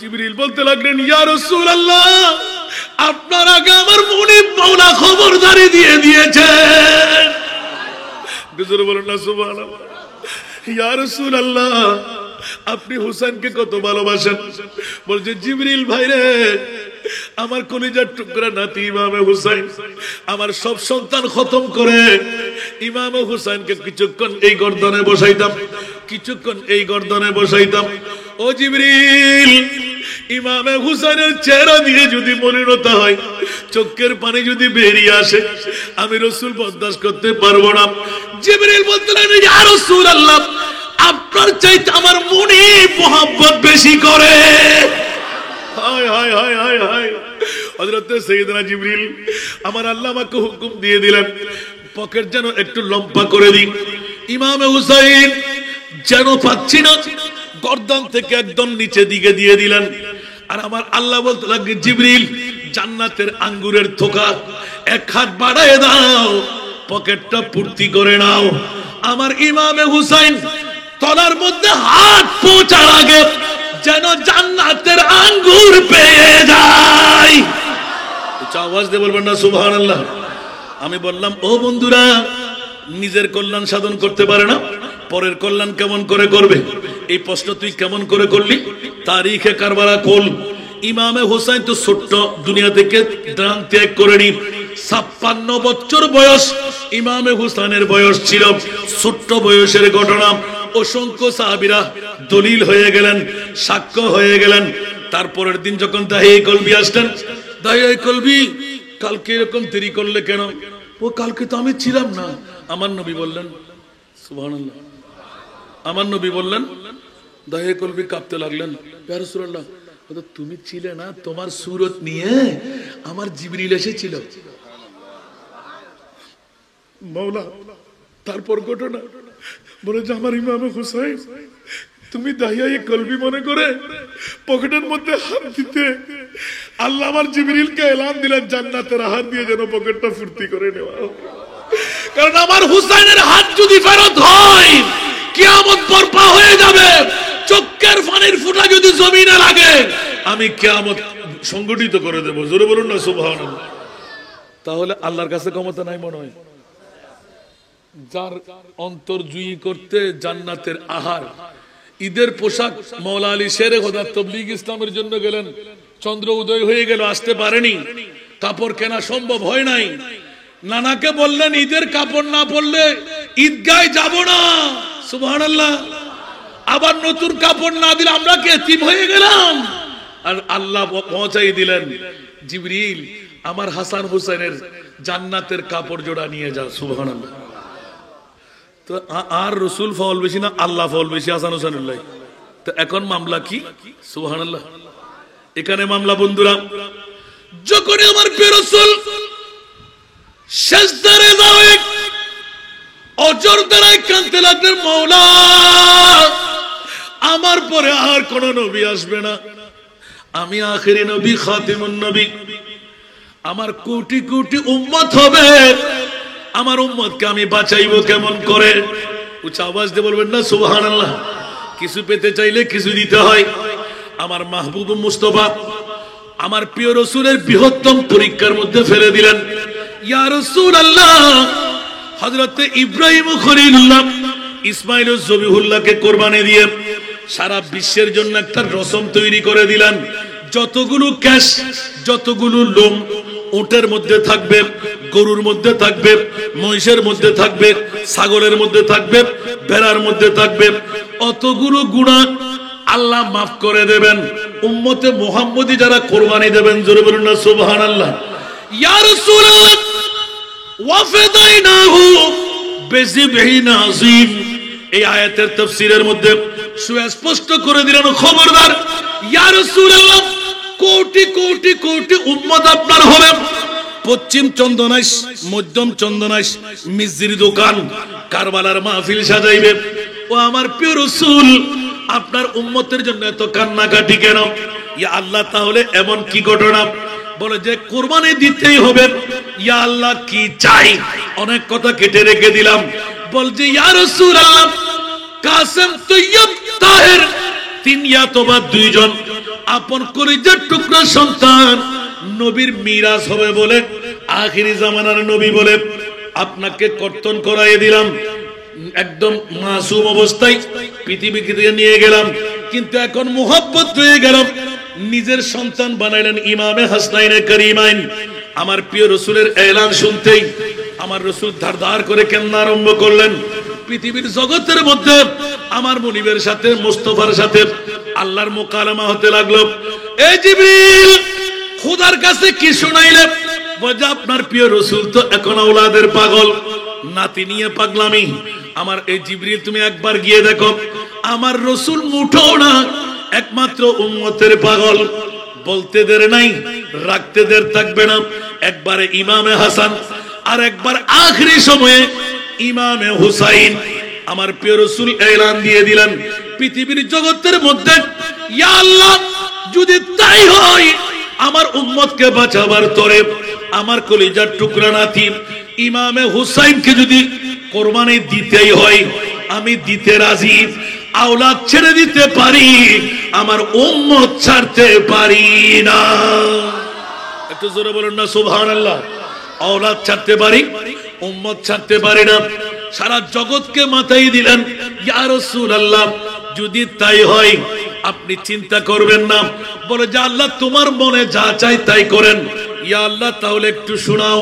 জিবরিল বলতে লাগলেন, ইয়া রাসূলুল্লাহ, আপনার আগে আমার মুনিব মাওলা খবরদারি দিয়ে দিয়েছেন। হুজুর বলেন না সুবহানাল্লাহ। ইয়া রাসূলুল্লাহ, আপনি হুসাইনকে কত ভালোবাসেন? বলছে, জিবরিল ভাই রে, আমার কলিজার টুকরা নাতি ইমামে হুসাইন, আমার সব সন্তান খতম করে ইমামে হুসাইনকে কিছুক্ষণ এই গর্দনে বসাইতাম, কিছুক্ষণ এই গর্দনে বসাইতাম। ও জিবরিল, ইমামে হুসাইনের চেহারা দিয়ে যদি মলিনতা হয়, চোখের পানি যদি বেরিয়ে আসে, আমি রাসূল বরদাস্ত করতে পারবো না। জিবরিল বলতে লাগলেন, ইয়া রাসূলুল্লাহ, আপনার চাইতে আমার মুনিব মোহাব্বত বেশি করে। হায় হায় হায় হায় হায়। হযরত সাইয়েদনা জিবরিল, আমার আল্লাহ আমাকে হুকুম দিয়ে দিলেন, পকেট যেন একটু লম্বা করে দিন। ইমামে হুসাইন যেন পাচ্ছি না, গর্দান থেকে একদম নিচে দিকে দিয়ে দিলেন। আর আমার আল্লাহ বলতে লাগলেন, জিবরিল, জান্নাতের আঙ্গুরের থোকা এক হাত বাড়ায় দাও, পকেটটা পূর্তি করে নাও। আমার ইমামে হুসাইন তলার মধ্যে হাত পৌঁছার আগে যেন জান্নাতের আঙ্গুর পেয়ে যায়। আওয়াজ দিয়ে বলবেন না সুবহানাল্লাহ। আমি বললাম, ও বন্ধুরা, নিজের কল্যাণ সাধন করতে পারে না, পরের কল্যাণ কেমন করে করবে? এই প্রশ্ন তুই কেমন করে করলি? তারিখে কারবালা কোল, ইমামে হুসাইন তো ছোট্ট, দুনিয়া থেকে দান ত্যাগ করেনি। 56 বছর বয়স ইমামে হুসাইনের বয়স ছিল। ছোট্ট বয়সের ঘটনা, অসংখ্য সাহাবীরা দলিল হয়ে গেলেন, সাক্ষ্য হয়ে গেলেন। তারপরের দিন যখন দাহিয়ে কলবি আসলেন, দাহিয়ে কলবি, কালকে এরকম দেরি করলে কেন? ও কালকে তো আমি ছিলাম না। আমার নবী বললেন, সুবহানাল্লাহ, আমার নবী বললেন, দাহিয়ে কলবি কাঁপতে লাগলেন, ইয়া রাসূলুল্লাহ, তুমি ছিলে না, তোমার সুরত নিয়ে আমার জিবরিল এসেছিল। মাওলা, তারপর ঘটনা বলে যে আমার ইমামে হুসাইন, তুমি দাহিয়ে কলবি মনে করে পকেটের মধ্যে হাত দিতে, আল্লাহ আমার জিবরিলকে এলান দিলেন জান্নাতের আহার দিয়ে যেন পকেটটা ফুর্তি করে নেওয়া। কারণ আমার হুসাইনের হাত যদি ফেরত হয়, কিয়ামত বরপা হয়ে যাবে। চোখের পানির ফোঁটা যদি জমিনে লাগে, আমি কিয়ামত সংগঠিত করে দেব। জোরে বলুন না সুবহানাল্লাহ। তাহলে আল্লাহর কাছে ক্ষমতা নাই মনে হয়? যার অন্তর জুই করতে জান্নাতের আহার, ঈদের পোশাক, মওলা আলী শেরে খোদা তাবলীগ ইসলামের জন্য গেলেন, চন্দ্র উদয় হয়ে গেল, আসতে পারেনি, কাপড় কেনা সম্ভব হয় নাই। নানাকে বললেন, ঈদের কাপড় না পরলে ঈদগায় যাব না। সুবহানাল্লাহ। আবার নতুন কাপড় না দিলে আমরা কি এতিম হয়ে গেলাম? আর আল্লাহ পৌঁছাই দিলেন, জিবরিল, আমার হাসান হুসাইনের জান্নাতের কাপড় জোড়া নিয়ে যাও। সুবহানাল্লাহ। তো আর রাসূল ফল বেশি না, আল্লাহ ফল বেশি হাসান হুসাইনুল্লাহ। তো এখন মামলা কি? সুবহানাল্লাহ। এখানে মামলা বন্ধুরা, যখন আমার প্রিয় রাসূল সিজদারে যাওয়া অজর দ্বারাই কাঁদতে লাগলেন, মাওলা, আমার পরে আর কোন নবী আসবে না, আমি আখেরি নবী, খাতিমুন নবী, আমার কোটি কোটি উম্মত হবে, আমার উম্মতকে আমি বাঁচাইবো কেমন করে? উচ্চ আওয়াজ দিয়ে বলবেন না সুবহানাল্লাহ। কিছু পেতে চাইলে কিছু দিতে হয়। আমার মাহবুব মুস্তাফা আমার প্রিয় রাসূলের বৃহত্তম পরীক্ষার মধ্যে ফেলে দিলেন। ইয়া রাসূলুল্লাহ, হযরত ইব্রাহিম খলিলুল্লাহ ইসমাঈল জবিহুল্লাহকে কুরবানি দিয়ে সারা বিশ্বের জন্য একটা রসম তৈরি করে দিলেন। যতগুলো ক্যাশ, যতগুলো লোম উটের মধ্যে থাকবে, গরুর মধ্যে থাকবে, মহিষের মধ্যে থাকবে, ছাগলের মধ্যে থাকবে, ভেড়ার মধ্যে থাকবে, অতগুলো গুনাহ আল্লাহ মাফ করে দেবেন। উম্মতে মুহাম্মদী যারা কুরবানি দেবেন, জোরে বলুন না সুবহানাল্লাহ। ইয়া রাসূলুল্লাহ, ওয়াফাদাইনাহু বিযিবহিন আযীম, এই আয়াতের তাফসীরের মধ্যে সুস্পষ্ট করে দিলেন, খবরদার ইয়া রাসূলুল্লাহ, কোটি কোটি কোটি উম্মত আপনার হবে। পশ্চিম চন্দনাইশ, মধ্যম চন্দনাইশ, মিজরির দোকান, কারবালার মাহফিল সাজাইবে। ও আমার প্রিয় রাসূল, আপনার উম্মতের জন্য এত কান্নাকাটি কেন? ইয়া আল্লাহ, তাহলে এমন কি ঘটনা? বলে যে কুরবানি দিতেই হবে। ইয়া আল্লাহ, কি চাই? অনেক কথা কেটে রেখে দিলাম। বলছে, ইয়া রাসূলুল্লাহ, কাসেম, তৈয়ব, তাহের, তিন ইয়া তোবা দুইজন, আপন কলিজার টুকরা সন্তান নবীর মিরাজ হবে বলে আখিরি জামানার নবী বলে আপনাকে কর্তন করাই দিলাম, একদম মাসুম অবস্থায় পৃথিবীকে নিয়ে গেলাম, কিন্তু এখন মুহাব্বত হয়ে গেল, নিজের সন্তান বানাইলেন ইমামে হাসনাইনে করিমাইন। আমার প্রিয় রসুলের এলান শুনতেই আমার রসুল ধারধার করে কান্না আরম্ভ করলেন। পৃথিবীর জগতের মধ্যে আমার মুনিবের সাথে মুস্তাফার সাথে আল্লাহর মুকালামা হতে লাগলো। এই জিবরিল খোদার কাছে কি শুনাইলে? বলে আপনার প্রিয় রসুল তো এখন আওলাদের পাগল, নাতি নিয়ে পাগলামি। আমার এই জিবরিল তুমি একবার গিয়ে দেখো, আমার রসুল মুঠো না, একমাত্র উম্মতের পাগল। বলতে দের নাই, রাখতে দের থাকবে না। একবারে ইমামে হাসান আর একবার আখরি সময়ে ইমামে হুসাইন। আমার প্রিয় রসুল এলান দিয়ে দিলেন পৃথিবীর জগতের মধ্যে, ইয়া আল্লাহ যদি তাই হয় আমার উম্মতকে বাঁচাবার তরে আমার কলিজার টুকরা নাতি ইমামে হুসাইনকে যদি কোরবানি দিতেই হয় আমি দিতে রাজি। আওলাদ ছেড়ে দিতে পারি, আমার উম্মত ছাড়তে পারি না। একটু জোরে বলুন না সুবহানাল্লাহ। আওলাদ ছাড়তে পারি, উম্মত ছাড়তে পারি না। সারা জগৎকে মাথায় দিলেন, ইয়া রাসূলুল্লাহ যদি তাই হয় আপনি চিন্তা করবেন না। বলে যে আল্লাহ তোমার মনে যা চাই তাই করেন। ইয়া আল্লাহ তাহলে একটু শোনাও।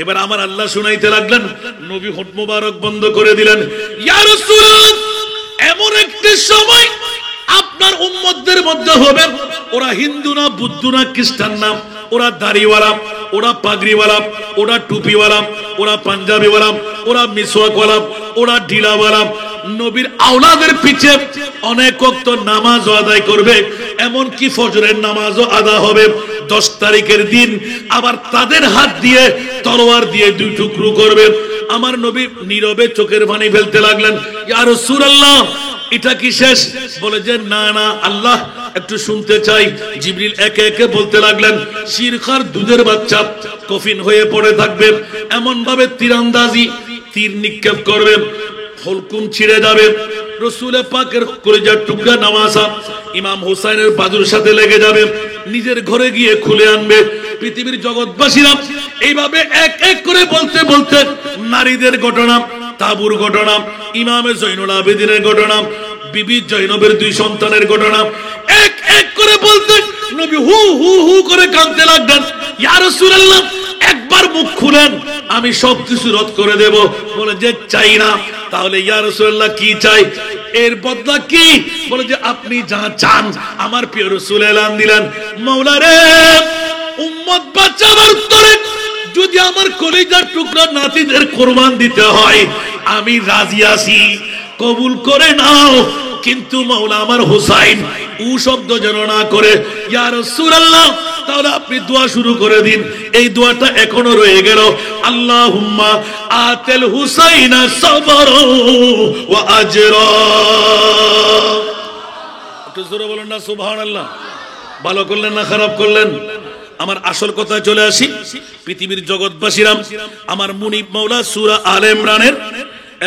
এবার আমার আল্লাহ শুনাইতে লাগলেন, নবী হোট মুবারক বন্ধ করে দিলেন। ইয়া রাসূলুল্লাহ এমন একটি সময় আপনার উম্মতদের মধ্যে হবে, ওরা হিন্দু না, বুদ্ধ না, খ্রিস্টান না, ওরা দাড়িওয়ালা, ওরা পাগড়িওয়ালা, ওরা টুপিওয়ালা, ওরা পাঞ্জাবিওয়ালা, ওরা মিসওয়াকওয়ালা, ওরা ঢিলাওয়ালা, নবীর আওলাদের পিছে অনেক ওয়াক্ত নামাজ আদায় করবে, এমনকি ফজরের নামাজও আদা হবে 10 তারিখের দিন। আবার তাদের হাত দিয়ে তলোয়ার দিয়ে 2 টুকরো করবে। আমার নবী নীরবে চোখের পানি ফেলতে লাগলেন। ইয়া রাসূলুল্লাহ এটা কি শেষ? বলে যে না না আল্লাহ একটু শুনতে চাই। জিবরিল একে একে বলতে লাগলেন, শিরখার দুধের বাচ্চা কফিন হয়ে পড়ে থাকবে, এমন ভাবে তীরন্দাজি তীর নিক্ষেপ করবে, হলকুম ছিঁড়ে যাবে। রসুলের পাকের কলিজার টুকরা নামাজা ইমাম হুসাইনের বাজুর সাথে লেগে যাবে, নিজের ঘরে গিয়ে খুলে আনবে। পৃথিবীর জগৎবাসীরা এইভাবে এক এক করে বলতে বলতে নারীদের ঘটনা, তাবুর ঘটনা, ইমামে জৈনুল আবেদিনের ঘটনা, বিবি জৈনবের 2 সন্তানের ঘটনা এক এক করে বলতে নবী হু হু হু করে কাঁদতে লাগলেন। ইয়া রাসূলুল্লাহ একবার মুখ খুলেন, আমি সবকিছু রদ করে দেব। বলে যে চাই না। তাহলে ইয়া রাসূলুল্লাহ কি চাই? এর বদলা কি? বলে যে আপনি যা চান। আমার প্রিয় রাসূল এলান দিলেন, মাওলা রে উম্মত বাঁচাবার তরে যদি আমার কলিজার টুকরা নাতিদের কুরবান দিতে হয় আমি রাজি আছি, কবুল করে নাও। কিন্তু মাওলা আমার হুসাইন ও শব্দ যেন না করে। ইয়া রাসূলুল্লাহ তাহলে আপনি দোয়া শুরু করে দিন। এই দোয়াটা এখনো রয়ে গেল, আল্লাহুম্মা আতিল হুসাইনা সাবরা ওয়া আজরা। একটু জোরে বলেন না সুবহানাল্লাহ। ভালো করলেন না খারাপ করলেন? আমার আসল কথায় চলে আসি। পৃথিবীর জগৎবাসীরা আমার মুনিব মাওলা সূরা আলে ইমরানের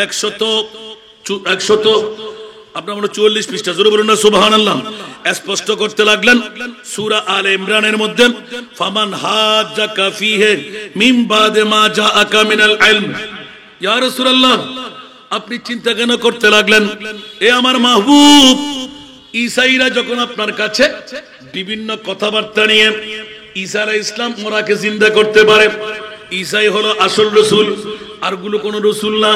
100 আপনার 44 পৃষ্ঠা, জোরে বলুন না সুবহানাল্লাহ, স্পষ্ট করতে লাগলেন। সূরা আলে ইমরানের মধ্যে ফামান হাজ্জাকা ফীহি মিন বাদে মা জাআকা মিনাল ইলম। ইয়া রাসূলুল্লাহ আপনি চিন্তা কেন করতে লাগলেন? এ আমার মাহবুব, ঈসাইরা যখন আপনার কাছে বিভিন্ন কথাবার্তা নিয়ে ঈসা আলাইহিস সালাম ওরাকে জিন্দা করতে পারে, ঈসাই হলো আসল রাসূল, আরগুলো কোন রাসূল না,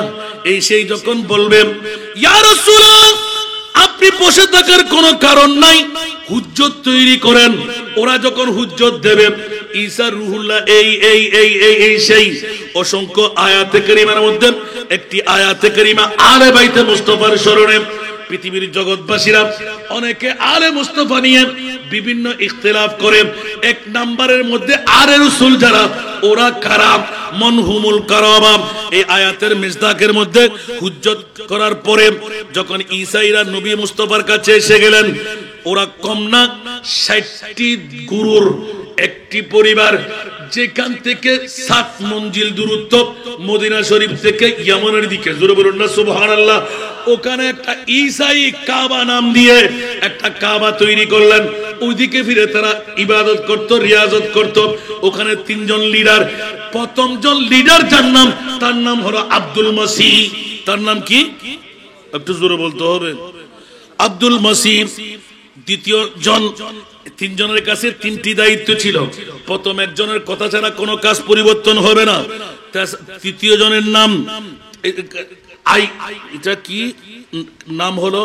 এই সেই যখন বলবে ইয়া রাসূলুল্লাহ আপনি বসে থাকার কোনো কারণ নাই, হুজ্জত তৈরি করেন। ওরা যখন হুজ্জত দেবে ঈসা রুহুল্লাহ এই এই এই এই এই সেই অসংখ্য আয়াতে কারিমার মধ্যে একটি আয়াতে কারিমা আলে বাইতে মুস্তাফার স্মরণে পৃথিবীর জগৎবাসীরা অনেকে আলে মুস্তাফা নিয়ে বিভিন্ন ইখতিলাফ করে। 1 নম্বরের মধ্যে আলে রাসূল যারা ওরা কারা? মনহুমুল কারামা। এই আয়াতের মিসদাকের মধ্যে হুজ্জত করার পরে যখন ঈসাইরা নবী মুস্তাফার কাছে এসে গেলেন, ওরা কম না 60টি গুরুর একটি পরিবার, যেখান থেকে 7 মঞ্জিল দূরত্ব মদিনা শরীফ থেকে ইয়ামানের দিকে, জোরে বলুন না সুবহানাল্লাহ। ওখানে একটা ঈসাই কাবা নাম দিয়ে একটা কাবা তৈরি করলেন। ওইদিকে ফিরে তারা ইবাদত করত, রিয়াজত করত। ওখানে 3 জন লিডার। প্রথম জন লিডার তার নাম হলো আব্দুল মসিহ। তার নাম কি? একটু জোরে বলতে হবে, আব্দুল মসিহ। দ্বিতীয় জন, 3 জনের কাছে 3টি দায়িত্ব ছিল। প্রথম একজনের কথা ছাড়া কোনো কাজ পরিবর্তন হবে না। তৃতীয় জনের নাম এটা কি নাম হলো?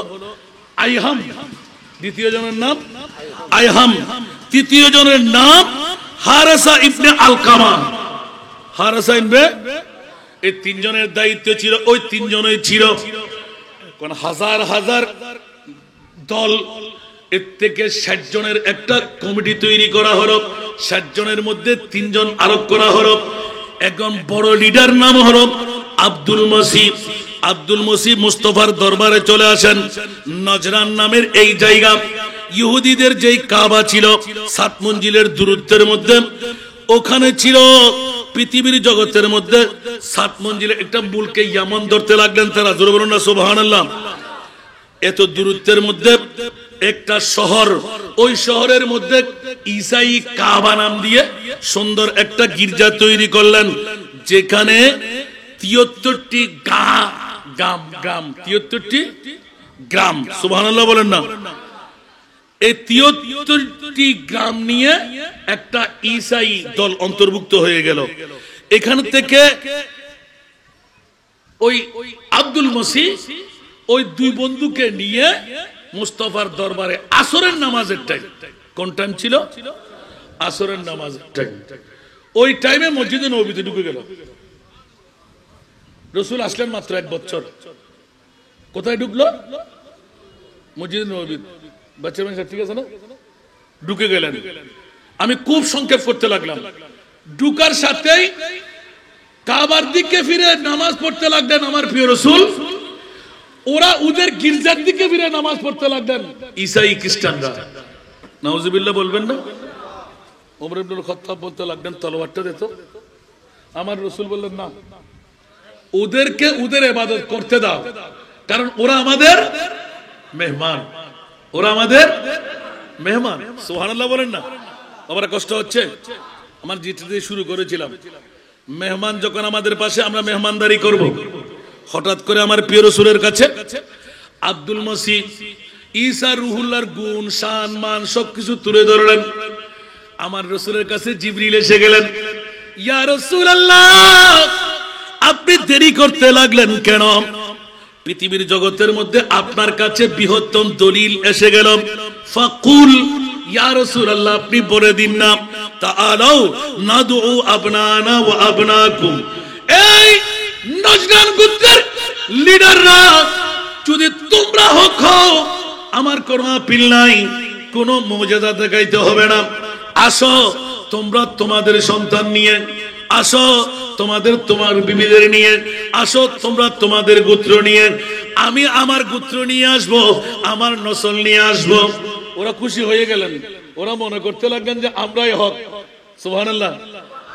আইহাম। দ্বিতীয় জনের নাম আইহাম। তৃতীয় জনের নাম হারেসা ইবনে আলকামা। হারেসা ইবনে, এই 3 জনের দায়িত্ব ছিল। ওই 3 জনই ছিল। কোন হাজার হাজার দল, এর থেকে 60 জনের একটা কমিটি তৈরি করা হলো। 60 জনের মধ্যে 3 জন আরোপ করা হলো। একজন বড় লিডার নাম হলো আব্দুল মসিহ। আব্দুল মসিহ মুস্তাফার দরবারে চলে আসেন। নজরান নামের এই জায়গা, ইহুদিদের যেই কাবা ছিল 7 মঞ্জিলের দূরত্বের মধ্যে, ওখানে ছিল পৃথিবীর জগতের মধ্যে 7 মঞ্জিলের একটা মুলকে ইয়ামান ধরতে লাগলেন তারা, জোরে বলুন না সুবহানাল্লাহ। এত দূরত্বের মধ্যে একটা শহর, ওই শহরের মধ্যে ঈসাই কাবা নাম দিয়ে সুন্দর একটা গির্জা তৈরি করলেন, যেখানে 73টি গ্রাম 73টি গ্রাম, সুবহানাল্লাহ বলেন না। এই 73টি গ্রাম নিয়ে একটা ঈসাই দল অন্তর্ভুক্ত হয়ে গেল। এখান থেকে ওই আব্দুল মসিহ ওই 2 বন্ধুকে নিয়ে মুস্তাফার দরবারে আসরের নামাজের টাইম, কোন টাইম ছিল? আসরের নামাজের টাইম। ওই টাইমে মসজিদে নববীতে ঢুকে গেল। রাসূল আসলেন মাত্র 1 বছর। কোথায় ঢুকলো? মসজিদে নববী। বাচ্চা মানুষ ঠিক আছে না? ঢুকে গেলেন। আমি খুব সংক্ষেপ করতে লাগলাম। ঢুকার সাথেই কাবার দিকে ফিরে নামাজ পড়তে লাগলেন আমার প্রিয় রাসূল। ওরা ওদের গির্জার দিকে ফিরে নামাজ পড়তে লাগলেন ঈসাই খ্রিস্টানরা। নাউজুবিল্লাহ বলবেন না? ওমর ইবনে খাত্তাব বলতে লাগলেন তলোয়ারটা দে তো। আমার রাসূল বললেন না, ওদেরকে ওদের ইবাদত করতে দাও, কারণ ওরা আমাদের মেহমান। ওরা আমাদের মেহমান। সুবহানাল্লাহ বলেন না? আমার কষ্ট হচ্ছে। আমার যেটা দিয়ে শুরু করেছিলাম, মেহমান যখন আমাদের পাশে, আমরা মেহমানদারি করব। হঠাৎ করে আমার প্রিয় রাসূলের কাছে আব্দুল মসিহ ঈসা রুহুল্লাহর গুণ, শান, মান সবকিছু তুলে ধরলেন। আমার রাসূলের কাছে জিবরিল এসে গেলেন। ইয়া রাসূলুল্লাহ, আপনি দেরি করতে লাগলেন কেন? পৃথিবীর জগতের মধ্যে আপনার কাছে বৃহত্তম দলিল এসে গেল। ফাকুল ইয়া রাসূলুল্লাহ, আপনি বলে দিন না। তাআলাউ নাদউ আবনানা ওয়া আবনাকুম। এই নজরান গোত্রের লিডাররা, যদি তোমরা হও, আমার কোনো আপিল নাই, কোনো মুজিজা দেখাইতে হবে না। আসো তোমরা তোমাদের সন্তান নিয়ে, আসো তোমার বিবিদের নিয়ে, আসো তোমরা তোমাদের গোত্র নিয়ে, আমি আমার গোত্র নিয়ে আসব, আমার নসল নিয়ে আসব। ওরা খুশি হয়ে গেলেন। ওরা মনে করতে লাগলেন যে আমরাই হক। সুবহানাল্লাহ।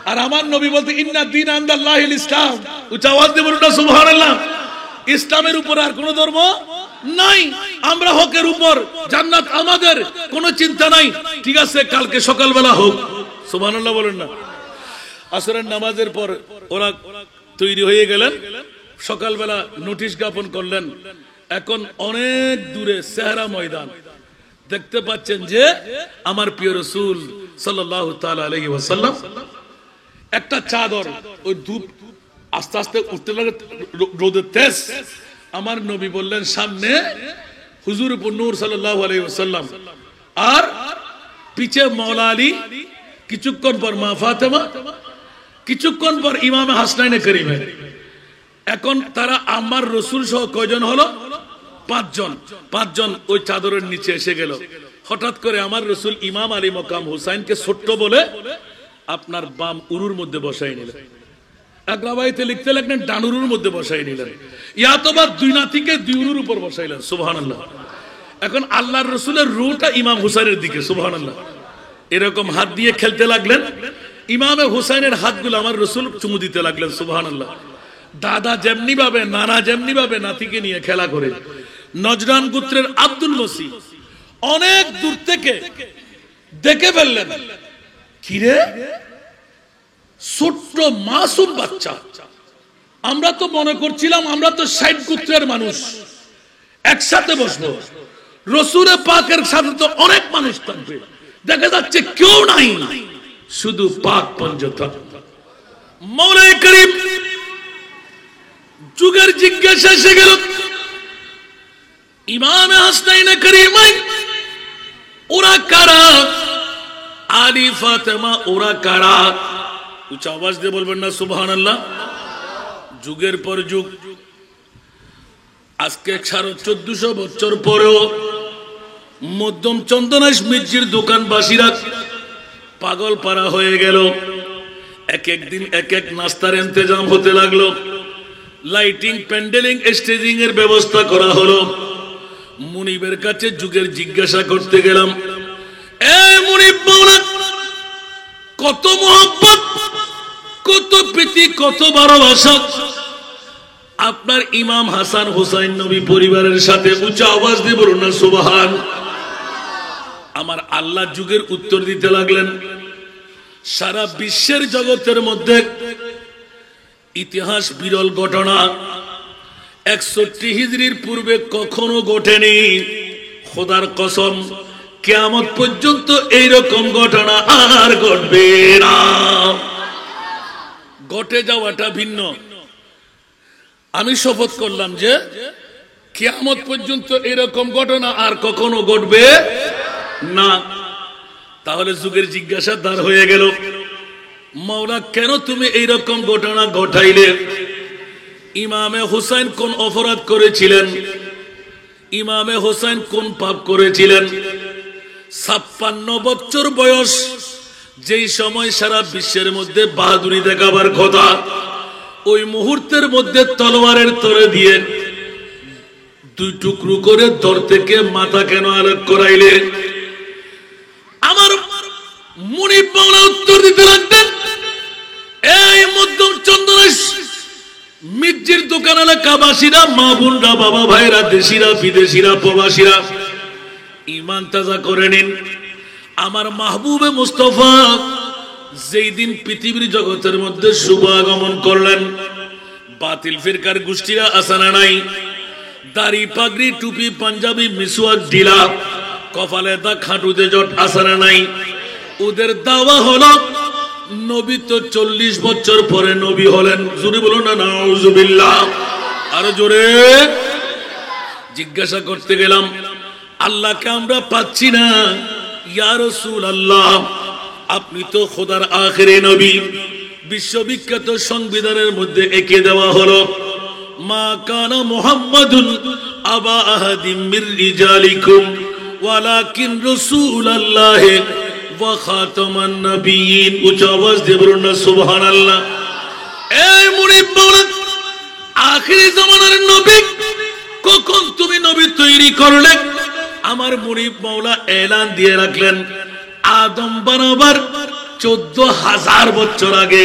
আর আমার নবী বলতে ইন্না দীন ইনদাল্লাহিল ইসলাম। উচ্চ আওয়াজ দিয়ে বলুন না সুবহানাল্লাহ। ইসলামের উপর আর কোন ধর্ম নাই, আমরা হকের উপর, জান্নাত আমাদের, কোনো চিন্তা নাই। ঠিক আছে, কালকে সকালবেলা হোক। সুবহানাল্লাহ বলেন না? আসরের নামাজের পর ওরা তৈরি হয়ে গেলেন। সকালবেলা নোটিশ জ্ঞাপন করলেন। এখন অনেক দূরে সেহরা ময়দান দেখতে পাচ্ছেন যে আমার প্রিয় রাসূল সাল্লাল্লাহু তাআলা আলাইহি ওয়াসাল্লাম একটা চাদর, ওই ধূপ আস্তে আস্তে উঠতে লাগে, রোদের তেজ। আমার নবী বললেন সামনে হুজুর উপর নূর সাল্লাল্লাহু আলাইহি ওয়াসাল্লাম, আর পিছে মাওলা আলী, কিছুক্ষণ পর মা ফাতেমা, কিছুক্ষণ পর ইমাম হাসনাইনে করিমে। এখন তারা আমার রাসূল সহ কয়জন হলো? 5 জন। 5 জন ওই চাদরের নিচে এসে গেল। হঠাৎ করে আমার রাসূল ইমাম আলী মকাম হুসাইনকে ছোট্ট বলে আপনার বাম উরুর মধ্যে বসাই নিলেন। একরাবাইতে লিখতে লাগলেন ডানুরুর মধ্যে বসাই নিলেন, ইয়াতবা 2 নাতিকে 2 উরুর উপর বসাইলেন। সুবহানাল্লাহ। এখন আল্লাহর রাসূলের রূহটা ইমাম হুসাইনের দিকে। সুবহানাল্লাহ। এরকম হাত দিয়ে খেলতে লাগলেন। ইমামে হুসাইনের হাতগুলো আমার রাসূল চুমু দিতে লাগলেন, সুবহানাল্লাহ। দাদা যেমনি ভাবে, নানা যেমনি ভাবে নাতিকে নিয়ে খেলা করে। নজরান গোত্রের আব্দুল মসিহ অনেক দূর থেকে দেখে ফেললেন, কিরে ছোট্ট মাসুম বাচ্চা, আমরা তো মনে করছিলাম আমরা তো 60 গোত্রের মানুষ, একসাথে বসবো, রাসূলের পাকের সাথে তো অনেক মানুষ থাকবে, দেখা যাচ্ছে কেউ নাই, শুধু পাক পঞ্জতন। মওলাই করিম যুগের জিজ্ঞাসা এসে গেল, ইমাম হাসান করিমাইন ওরা কারা? আলী ফাতেমা ওরা কারা? উচ্চ আওয়াজ দিয়ে বলবেন না সুবহানাল্লাহ। যুগের পর যুগ, আজকে 1450 বছর পরেও মধ্যম চন্দনাইশ মির্জির দোকানবাসীরা পাগল পারা হয়ে গেল। এক এক দিন এক এক নাস্তার ইন্তজাম হতে লাগলো, লাইটিং, প্যান্ডেলিং, স্টেজিং এর ব্যবস্থা করা হলো। মুনিবের কাছে যুগের জিজ্ঞাসা করতে গেলাম, এই মুনিব মাওলা, কত মোহাব্বত, কত প্রীতি, কত ভালোবাসা আপনার ইমাম হাসান হুসাইন নবী পরিবারের সাথে। উচ্চ আওয়াজ দিয়ে বলুন না সুবহান। আমার আল্লাহ যুগের উত্তর দিতে লাগলেন, সারা বিশ্বের জগতের মধ্যে ইতিহাস বিরল ঘটনা 61 হিজরির পূর্বে কখনো ঘটেনি। খোদার কসম, কিয়ামত পর্যন্ত এইরকম ঘটনা আর ঘটবে না। ঘটে যাওয়াটা ভিন্ন, আমি শপথ করলাম যে কিয়ামত পর্যন্ত এরকম ঘটনা আর কখনো ঘটবে না। তাহলে যুগের জিজ্ঞাসা দাঁড় হয়ে গেল, মাওলা কেন তুমি এইরকম ঘটনা ঘটাইলে? ইমামে হুসাইন কোন অপরাধ করেছিলেন? ইমামে হুসাইন কোন পাপ করেছিলেন? 56 বছর বয়স, যেই সময় সারা বিশ্বের মধ্যে বাহাদুরি দেখাবার কথা, ওই মুহূর্তের মধ্যে তলোয়ারের তরে দিয়ে 2 টুকরো করে দর থেকে মাথা কেন আলাদা করাইলে? আমার মুনিব মাওলা উত্তর দিতে লাগলেন, এই মধ্যম চন্দনাইশ মির্জির দোকান এলাকাবাসীরা, মা বোনরা, বাবা ভাইরা, দেশিরা, বিদেশিরা, প্রবাসীরা, ঈমান তাজা করে নিন। আমার মাহবুবে মুস্তাফা যেই দিন পৃথিবীর জগতের মধ্যে শুভ আগমন করলেন, বাতিল ফিরকার গোষ্ঠীরা আসানা নাই, দাড়ি, পাগড়ি, টুপি, পাঞ্জাবি, মিসওয়াক ঢিলা, কপালে দা, খাটুতে জট আসানা নাই। ওদের দাওয়া হলো নবী তো 40 বছর পরে নবী হলেন। জোরে বলুন না নাউজুবিল্লাহ, আরো জোরে। জিজ্ঞাসা করতে গেলাম, আল্লাহকে আমরা পাচ্ছি না, ইয়া রাসূলুল্লাহ আপনি তো খোদার আখেরি নবী। বিশ্ববিখ্যাত সংবিধানের মধ্যে এঁকে দেওয়া হলো, মা কানা মুহাম্মাদুন আবা আহাদিম মির রিজালিকুম ওয়ালাকিন রাসূলুল্লাহ ওয়া খাতামান নবিয়্যিন। উচ্চ আওয়াজ দিয়ে বলুন না সুবহানাল্লাহ। এই মুনিব মাওলা, আখেরি জামানার নবী কখন তুমি নবী তৈরি করলে? আমার মুনিব মাওলা এলান দিয়ে রাখলেন, আদম বরাবর 14,000 বছর আগে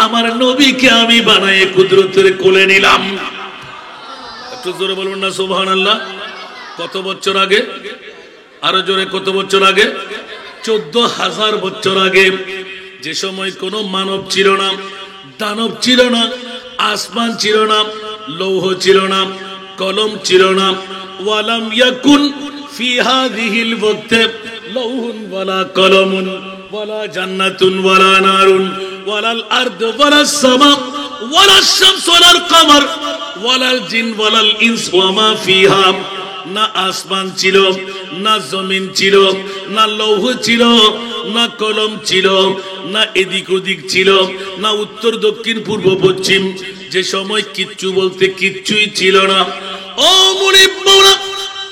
আমার নবীকে আমি বানায়ে কুদরতের কোলে নিলাম। একটু জোরে বলুন না সুবহানাল্লাহ। কত বছর আগে? আরো জোরে, কত বছর আগে? 14,000 বছর আগে। যে সময় কোনো মানব ছিল না, দানব ছিল না, আসমান ছিল না, লৌহ ছিল না, কলম ছিল না। ওয়ালাম ইয়াকুন ফি হাযিহিল ওয়াক্তি লৌহুন ওয়ালা কলমুন ওয়ালা জান্নাতুন ওয়ালা নারুন ওয়ালাল আরদু ওয়ালাস সামা ওয়ালাশ শামসু ওয়ালাল কমার ওয়ালাল জিন ওয়ালাল ইনস ওয়া মা ফিহা। না আসমান ছিল, না জমিন ছিল, না লৌহ ছিল, না কলম ছিল, না এদিক ওদিক ছিল, না উত্তর দক্ষিণ পূর্ব পশ্চিম। যে সময় কিচ্ছু বলতে কিচ্ছুই ছিল না। ও মুনিব মাওলা,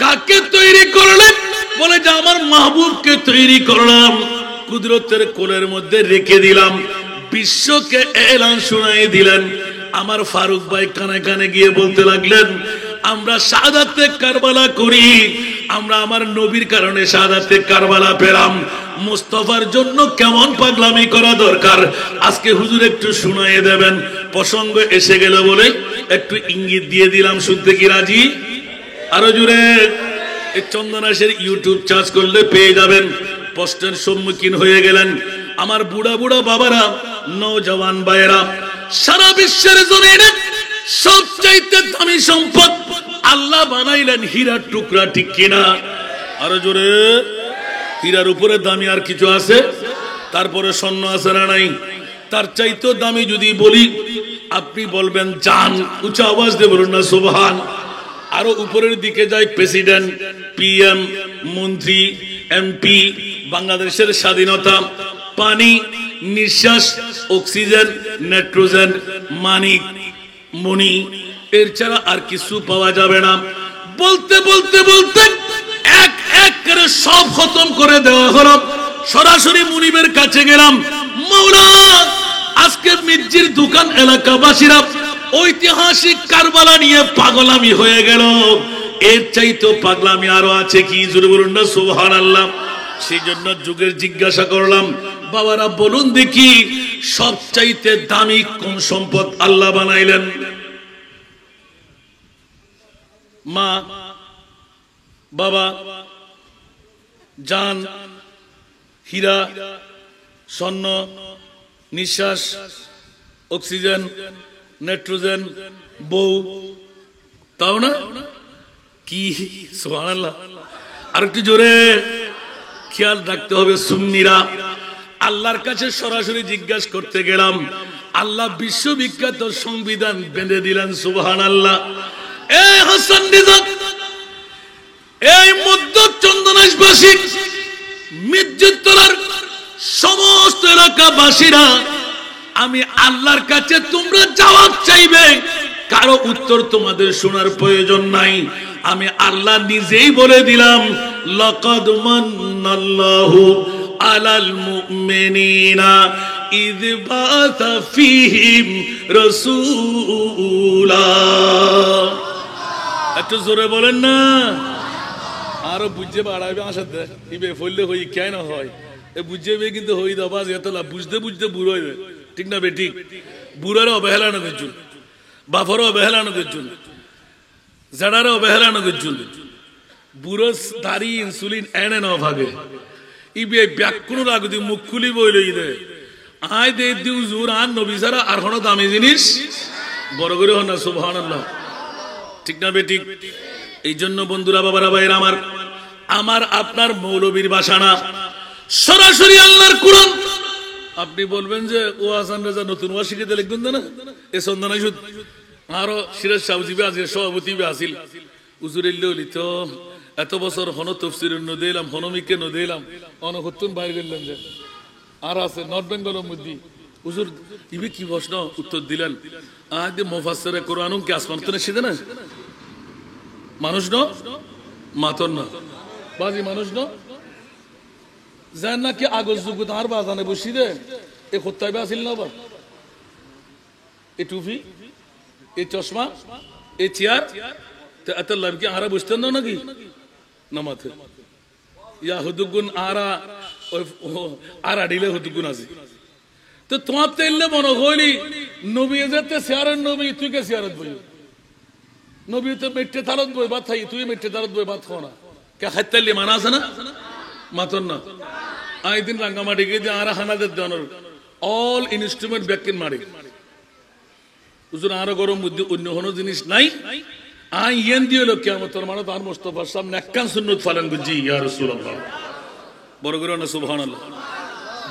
কাকে তৈরি করলেন? বলে যে আমার মাহবুবকে তৈরি করলাম, কুদরতের কোলের মধ্যে রেখে দিলাম, বিশ্বকে এলান শোনাই দিলেন। আমার ফারুক ভাই কানে কানে গিয়ে বলতে লাগলেন, আমরা শাহাদাতে কারবালা করি, আমরা আমার নবীর কারণে শাহাদাতে কারবালা পেলাম। মুস্তাফার জন্য কেমন পাগলামি করা দরকার আজকে হুজুর একটু শুনাইয়ে দেবেন। প্রসঙ্গ এসে গেল বলে একটু ইঙ্গিত দিয়ে দিলাম, শুনতে কি রাজি? আরো জোরে। এই চন্দনাশের ইউটিউব সার্চ করলে পেয়ে যাবেন। প্রশ্নের সম্মুখীন হয়ে গেলেন আমার বুড়া বুড়া বাবারা, নওজওয়ান ভাইয়েরা। সারা বিশ্বের জমিনে সবচাইতে দামি সম্পদ আল্লাহ বানাইলেন হীরার টুকরা, ঠিক কিনা? আরো জোরে। হীরার উপরে দামি আর কিছু আছে? তারপরে স্বর্ণ আছে না নাই? তার চাইতেও দামি যদি বলি আপনি বলবেন জান। উচ্চ আওয়াজ দিয়ে বলুন না সুবহান। আরো উপরের দিকে যায় প্রেসিডেন্ট, পিএম, মন্ত্রী, এমপি, বাংলাদেশের স্বাধীনতা, পানি, নিঃশ্বাস, অক্সিজেন, নাইট্রোজেন, মানিক, মণি, এর ছাড়া আর কিছু পাওয়া যাবে না। বলতে বলতে বলতে এক এক করে সব খতম করে দেওয়া হলো। সরাসরি মুনিবের কাছে গেলাম, মাওলা আজকে মির্জির দোকান এলাকাবাসীরা ঐতিহাসিক কারবালা নিয়ে পাগলামি হয়ে গেল। এর চাইতো পাগলামি আরো আছে কি? জোরে বলুন না সুবহানাল্লাহ। সেই জন্য যুগের জিজ্ঞাসা করলাম, বাবারা বলুন দেখি সবচাইতে দামি কোন সম্পদ আল্লাহ বানাইলেন? মা, বাবা, জান, হীরা, স্বর্ণ, নিঃশ্বাস, অক্সিজেন, নাইট্রোজেন, বউ, তাও না কি? সুবহানাল্লাহ। আর একটু জোরে খেয়াল রাখতে হবে সুন্নিরা। আল্লাহর কাছে সরাসরি জিজ্ঞাসা করতে গেলাম, আল্লাহ বিশ্ববিখ্যাত সংবিধান বেঁধে দিলেন। সুবহানাল্লাহ। এই হাসান নিজাম, এই মধ্য চন্দনাশবাসী, মির্জাতলার সমস্ত এলাকাবাসীরা, আমি আল্লাহর কাছে তোমরা জবাব চাইবে, কারো উত্তর তোমাদের শোনার প্রয়োজন নাই। আমি আল্লাহ নিজেই বলে দিলাম, লাকাদ মান্নাল্লাহু আলাল মুমিনিনা ইয বাআসা ফীহিম রাসূলা। একটু জোরে বলেন না। আরো বুঝে বাড়াবে আসাতে ইবে ফললে হই কেন হয় এ বুঝেবে, কিন্তু হই দাবাজ এতলা বুঝতে বুঝতে বুড়ো হইবে, ঠিক না বেটি? বুড়ারও অবহেলানো করছুন, বাফারও অবহেলানো করছুন, জাড়ারও অবহেলানো করছুন। বুড়ো দাড়ি ইনসুলিন এনে ন ভাগে ইবে ব্যাকুণ রাগদি মুখ খুলি বইলে দে আয় দে দিউ জোর আর নবী ছাড়া আর কোনো দামি জিনিস বড় করে হন না। সুবহানাল্লাহ, ঠিক না বেটি? এই জন্য বন্ধুরা, বাবারা, ভাইরা আমার, আমার আপনার মৌলবীর বাসা না, সরাসরি আল্লাহর কোরআন। আপনি বলবেন যে ও হাসান রাজা নতুন ওয়া শিখে লিখবেন না, এ সন্ধান আরো সিরাজ সাউজিবে আজকে সভাপতি আসিল উজুরিল্লে লিত এত বছর হন তফসির দিলাম, হনমিকে দিলাম, অনহত্তন বাইরে গেলেন যে আর আছে নর্থ বেঙ্গলের মধ্যে হুজুর ইবে কি প্রশ্ন উত্তর দিলেন। আজ মুফাসসিরে কোরআন কি আসমান তো নেশিদে না মানুষ ন মাতন না বাজি মানুষ ন জান না কি আগজ যুগ তার বাজানে বসি দে এ খত্তাইবে আসিল না বা এ টুপি, এ চশমা, এ চেয়ার তো এত লাভ কি আরা বুঝতেন না নাকি না মাথে ইয়া হুদুগুন আরা আরা দিলে হুদুগুন আছে তো তোমার তেললে মনে হইলি নবী যেতে চেয়ারের নবী তুই কে চেয়ারত বই নবী তো মেট্টে তারত বই ভাত খাই তুই মেট্টে তারত বই ভাত খাও না কে খাইতালি মানা আছে না মাতন না আই দিন রাঙ্গামাটি গিয়ে আরা হানাদের দেওয়ানোর অল ইনস্ট্রুমেন্ট ব্যাকিন মারি হুজুর আরো গরম বুদ্ধি অন্য কোনো জিনিস নাই আই ইয়েন দিয়ে হলো কিয়ামতের মানে তার মুস্তাফার সামনে একখান সুন্নত ফালান গুজি ইয়া রাসূলুল্লাহ বড় করে না সুবহানাল্লাহ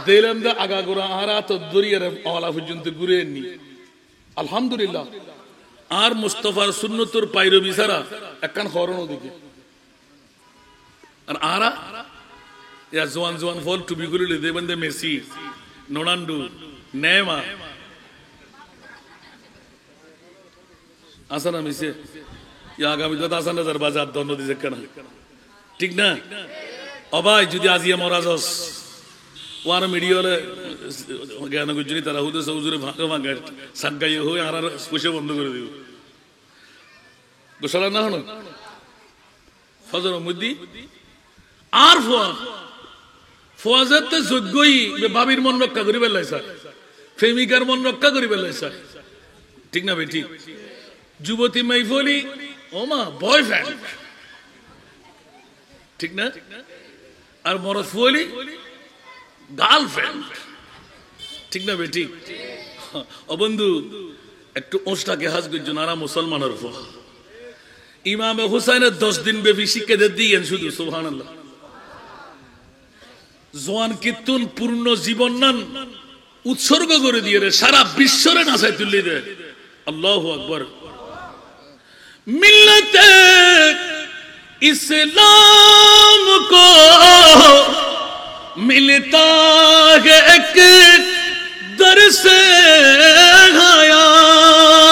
দিলাম দা আগা গোরা আরা তো দরিয়ার আওলা পর্যন্ত ঘুরে নি আলহামদুলিল্লাহ আর মুস্তাফার সুন্নতর পায়রবি ছাড়া একখান হরণ দিকে আর আরা ইয়া জওয়ান জওয়ান ফল টুবি গুলি দেবেন দে মেসি নোনান্ডু নেমা আসানা মিশে ইয়া আগামী তো আসানা যার বাজার দণ্ড দিছে কেন ঠিক না অবাই যদি আজিয়া মরাজস ওয়ার মিডিয়ালে জ্ঞান গুজরি তারা হুদে সৌজুরে ভাঙা ভাঙা সাগাই হয়ে আর পুষে বন্ধ করে দিব গোসলা না হলো ফজর মধ্যে আর ফোয়াজের যোগ্যই বাবির মন রক্ষা করি বেলাই স্যার, প্রেমিকার মন রক্ষা করি বেলাই স্যার, ঠিক না ভাই? ঠিক। যুবতী মাইফলি ওমা বয়ফ্রেন্ড, ঠিক না? আর মরদ ফুয়ালি গার্লফ্রেন্ড, ঠিক না ভাই? ঠিক। ও বন্ধু একটু ওষ্টাকে হাজ করছেন আর মুসলমানের উপর ইমামে হুসাইনের 10 দিন ব্যাপী শিক্ষাদের দিয়েন শুধু সুবহানাল্লাহ। জোয়ান কীর্তন পূর্ণ জীবন নান উৎসর্গ করে দিয়ে রে সারা বিশ্বরে নাচাই তুলি দে। আল্লাহু আকবার। মিল্লাতে ইসলাম কো মিলতা है एक दर से हयात,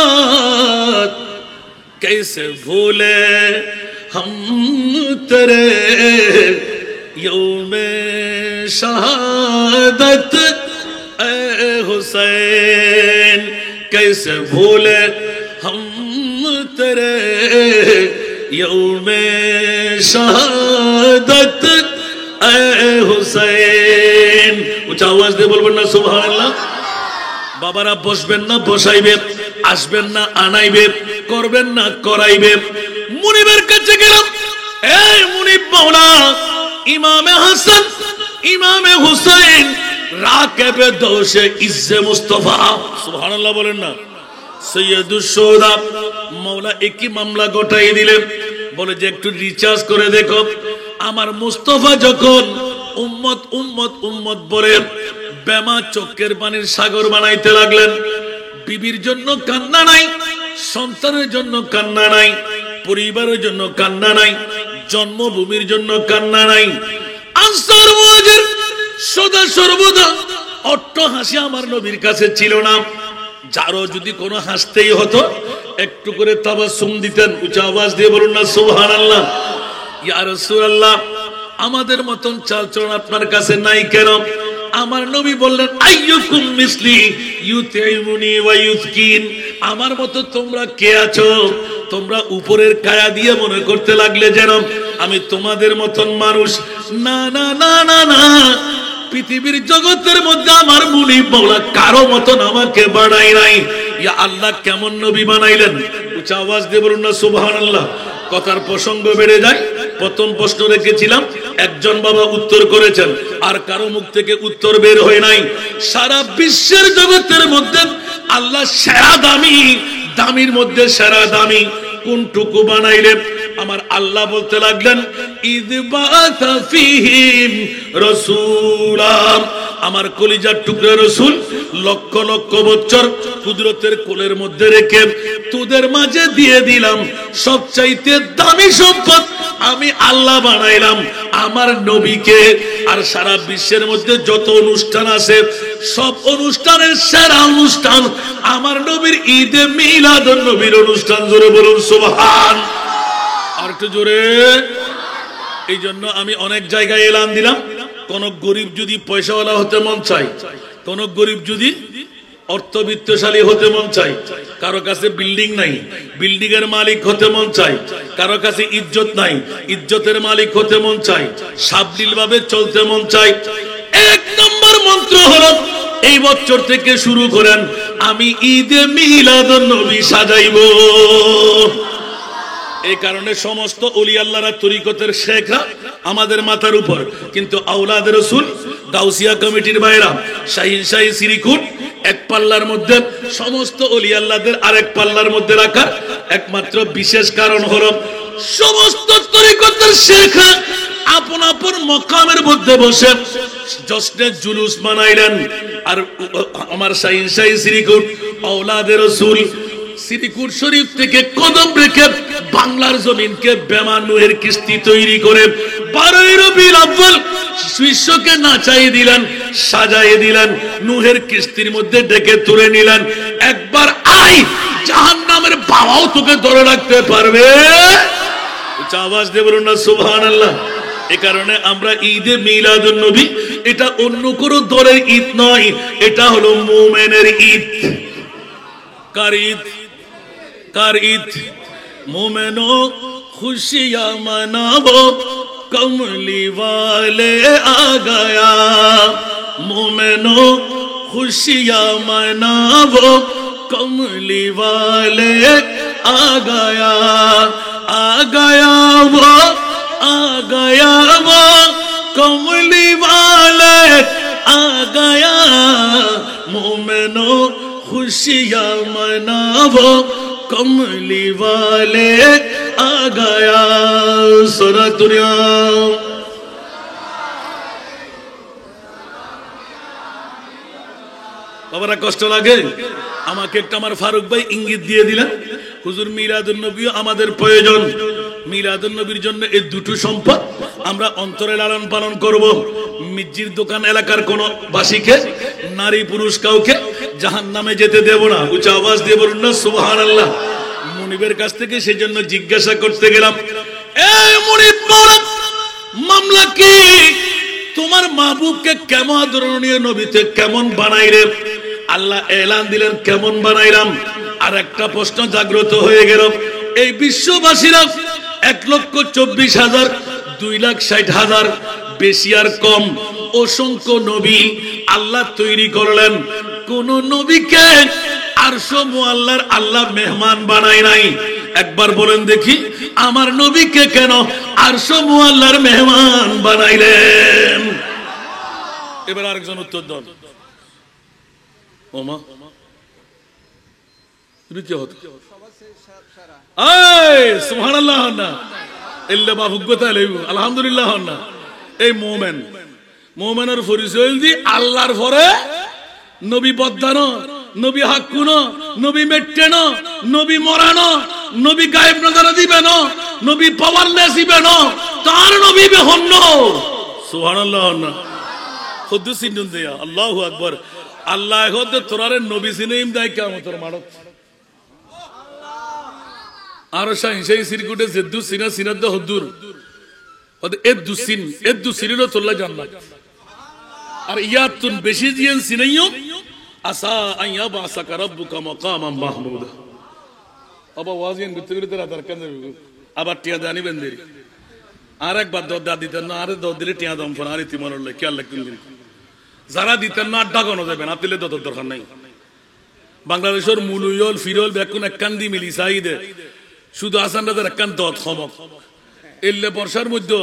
कैसे भूले हम तेरे यौमे शहादत ए हुसैन, कैसे भूले हम तेरे यौमे शहादत ए हुसैन। উচ্চ আওয়াজ দিয়ে বলবেন না সুবহানাল্লাহ। বাবারা বসবেন না বসাইবে, আসবেন না আনাইবে, করবেন না করাইবে। মুনিবের কাছে গেলাম, এই মুনিব মাওলা ইমামে হাসান ইমামে হুসাইন রাকেবে দোষে ইজ্জে মুস্তাফা, সুবহানাল্লাহ বলেন না। সৈয়দুশ শুহাদা মাওলা একই মামলা গোটাই দিলেন, বলে যে একটু রিচার্জ করে দেখো। আমার মুস্তাফা যখন উম্মত উম্মত উম্মত বলে বেমা চোখের পানির সাগর বানাইতে লাগলেন, বিবির জন্য কান্না নাই, সন্তানের জন্য কান্না নাই, পরিবারের জন্য কান্না নাই, জন্মভূমির জন্য কান্না নাই। আনসার মুহাজির সদা সর্বদা অট্ট হাসি আমার নবীর কাছে ছিল না। যারও যদি কোনো হাসতেই হতো একটু করে তাবাসসুম দিতেন। উচ্চ আওয়াজ দিয়ে বলুন না সুবহানাল্লাহ। ইয়া রাসূলুল্লাহ আমাদের মতন চালচলন আপনার কাছে নাই কেন? আমার নবী বললেন আইয়ুকুম মিসলি ইউতাইমুনি ওয়া ইউসকিন, আমার মতো তোমরা কে আছো? তোমরা উপরের কায়া দিয়ে মনে করতে লাগলে যেন আমি তোমাদের মতন মানুষ। না না না না না, পৃথিবীর জগতের মধ্যে আমার মুনিব মাওলা কারো মতন আমাকে বানাই নাই। ইয়া আল্লাহ কেমন নবী বানাইলেন? উচ্চ আওয়াজ দিয়ে বলুন না সুবহানাল্লাহ। কথার প্রসঙ্গ বেড়ে যায়। প্রথম প্রশ্ন রেখেছিলাম, একজন বাবা উত্তর করেছেন, আর কারো মুখ থেকে উত্তর বের হয় নাই। সারা বিশ্বের জগতের মধ্যে আল্লাহ সেরা দামি, দামির মধ্যে সেরা দামি কোনটুকু বানাইলেন? আমার আল্লাহ বলতে লাগলেন ইদ বাআসা ফীহিম রাসূলা, আমার কলিজার টুকরা রাসূল লক্ষ লক্ষ বছর কুদরতের কোলের মধ্যে রেখে তোদের মাঝে দিয়ে দিলাম সবচাইতে দামি সম্পদ আমি আল্লাহ বানাইলাম আমার নবীকে। আর সারা বিশ্বের মধ্যে যত অনুষ্ঠান আছে সব অনুষ্ঠানের সেরা অনুষ্ঠান আমার নবীর ঈদে মিলাদুন নবীর অনুষ্ঠান। জোরে বলুন সুবহান। আর একটু জোরে। এই জন্য আমি অনেক জায়গায় এলান দিলাম, কোন গরিব যদি পয়সাওয়ালা হতে মন চায়, কোন গরিব যদি অর্থবিত্তশালী হতে মন চায়, কারো কাছে বিল্ডিং নাই, বিল্ডিং এর মালিক হতে মন চায়, কারো কাছে ইজ্জত নাই, ইজ্জতের মালিক হতে মন চায়, সাবলীল ভাবে চলতে মন চায়, এক নম্বর মন্ত্র হলো এই বছর থেকে শুরু করেন আমি ঈদে মিলাদুন নবী সাজাইব। এই কারণে সমস্ত ওলি আল্লাহরা তরিকতের শেখরা আমাদের মাথার উপর, কিন্তু আওলাদ রাসূল গাউসিয়া কমিটির ভাইরা শাহিন শাহী শ্রীকুট এক পাল্লার মধ্যে, সমস্ত ওলি আল্লাহদের আরেক পাল্লার মধ্যে রাখার একমাত্র বিশেষ কারণ হলো সমস্ত তরিকতের শেখরা আপন আপন মকামের মধ্যে বসে জশ্নে জুলুস মানাইলেন। আর আমার শাহিন শাহী শ্রীকুট আওলাদ রাসূল শ্রীকুট শরীফ থেকে কদম রেখে বাংলার জমিনকে বেমানুহের কিস্তি তৈরি করে 12 রবিউল আউয়াল বিশ্বকে নাচাই দিলেন, সাজাই দিলেন, নূহের কিস্তির মধ্যে ডেকে তুলে নিলেন। একবার আই জাহান্নামের বাবাও তোকে ধরে রাখতে পারবে। আওয়াজ দিয়ে বলুন না সুবহানাল্লাহ। এই কারণে আমরা ঈদে মিলাদুন নবী, এটা অন্য কোনো দলের ঈদ নয়, এটা হলো মুমিনের ঈদ। কার ঈদ? কার ঈদ? मोमेनो खुशियां मनावो कमली वाले आ गया मोमेनो खुशियां मनावो कमली वाले आ गया वो आ गया वो कमली वाले आ गया मोमेनो खुशियां मनावो कमली वाले आ गया सुना दुनिया বাবারা কষ্ট লাগে আমাকে একটা আমার ফারুক ভাই ইঙ্গিত দিয়ে দিলেন হুজুর মিলাদুন নবী আমাদের প্রয়োজন মিলাদুন নবীর জন্য এই দুটো সম্পদ আমরা অন্তরে লালন পালন করব মির্জির দোকান এলাকার কোন বাসীকে নারী পুরুষ কাউকে জাহান্নামে যেতে দেব না উচ্চ আওয়াজ দিয়ে বলুন না সুবহানাল্লাহ মুনিবের কাছ থেকে সেজন্য জিজ্ঞাসা করতে গেলাম এই মুনিব মাওলানা মামলা কি তোমার মাহবুবকে কেমন আদরণীয় নবীতে কেমন বানাইলে আল্লাহ এলান দিলেন কেমন বানাইলাম আর একটা প্রশ্ন জাগ্রত হয়ে গেল এই বিশ্ববাসীরা 1,24,000 2,60,000 বেশি আর কম অসংখ্য নবী আল্লাহ তৈরি করলেন কোন নবীকে আরশ মুআল্লার আল্লাহ মেহমান বানায় নাই একবার বলেন দেখি আমার নবীকে কেন আরশ মুআল্লার মেহমান বানাইলেন এবার আরেকজন উত্তর দেন ওমা তুমি কি হতো এই সুবহানাল্লাহ না ইল্লা মাফুগতা লাইবু আলহামদুলিল্লাহ না এই মুমিনের পরিচয় দি আল্লাহর পরে নবী বদানো নবী হাক্কুনো নবী মেট্টেনো নবী মরানো নবী গায়েব নজর দিবেন নবী পাওয়ারলেস দিবেন তার নবী বেহন্ন সুবহানাল্লাহ না খুদ সিনুন দেয়া আল্লাহু আকবার আল্লাহ হদ তোরারে নবী সিনেম দাই কিয়ামতের মানত আর সেই সিরকুটে জেদ্দু সিনা সিনাদ হুদুর হদ এদ্দু সিরিরো তোল্লা জান্নাত আর ইয়াতুন বেশি জিয়েন সিনাইও আসা আইয়া বাসাকা রাব্বুকা মাকামান মাহমুদা আবা ওয়াজিন গুতগিতে রাতার কান্দে আবার টিয়া জানি বেন্দেরি আর একবার দদা দিতেন না আরে দদ দিলে টিয়া দম ফোন আর ইতিমরলে কি আল্লাহ কিন যারা দিতেন না আড্ডা কোন যাবেন আতিলে দদ দরকার নাই বাংলাদেশের মুলুয়ল ফিরল বেকুন এককান্দি মিলি সাইদে শুধু আসান রাজার এককান দদ খমক এল্লে বর্ষার মধ্যে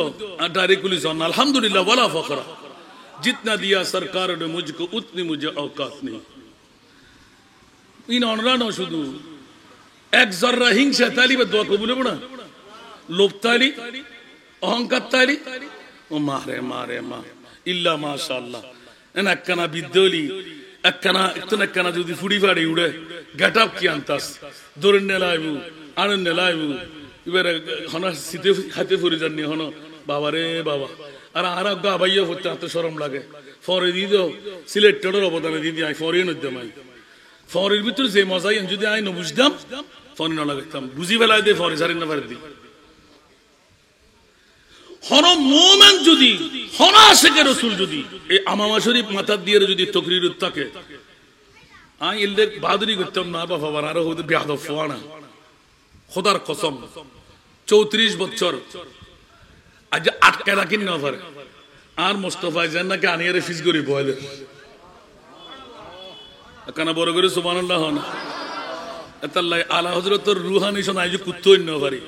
ডাইরেক্টলি জন আলহামদুলিল্লাহ ওয়ালা ফকরা जितना दिया सरकार ने मुझको उतनी मुझे औकात नहीं इन অনরানো শুধু এক জররা হিংসা তালিবে দোয়া কবুল হবে না লোভ তালি অহংকার তালি ও মারে মারে মা ইল্লা মাশাআল্লাহ এনা একখানা বিদ্যলি একখানা যদি ফুড়ি ফাড়ি উড়ে গেটআপ কি আনতাস দৌড় নেলাইবু আনন্দ নেলাইবু এবারে হনা সিতে হাতে ফুরি জানি হনো বাবা রে বাবা আর আরা গা ভাইয়া হতে এত শরম লাগে ফরে দি দাও সিলেক্টেডের অবদানে দিদি আই ফরে নদ্দাম আই ফরের ভিতরে যে মজাই যদি আই না বুঝতাম ফরে না লাগাতাম বুঝি ফেলাই দে ফরে সারি না পারে দি হন মোমেন যদি হন আশিকে রাসূল যদি এই আমামা শরীফ মাথা দিয়ে যদি তকরির থাকে আই ইলদে বাদরি করতাম না বাবা আর হতে বেয়াদব ফওয়ানা খোদার কসম 34 বছর আজ আটকা রাখিন না পারে আর মোস্তফা জান্নাকে আনিয়ারে ফিস করি বয়লে কানা বড় করে সুবহানাল্লাহ না এতাল্লাহ আলা হযরতের রূহানি সন আইজ কুত্তই না পারি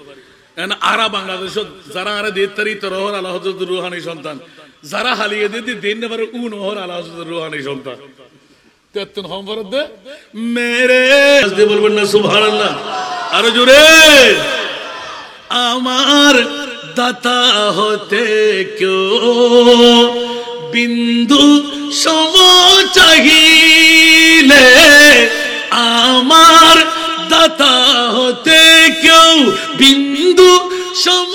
এনা আরা বাংলাদেশ যারা আরে দেতারি তরহর আলা হযরতের রূহানি সন্তান যারা হালিয়ে দিতে দেন না পারে উন হর আলা হযরতের রূহানি সন্তান তেতন হম ফরদ মেরে আজকে বলবেন না সুবহানাল্লাহ আর জোরে আমার দাতা হতে কেউ বিন্দু সম চাহিলে আমার দাতা হতে কেউ বিন্দু সম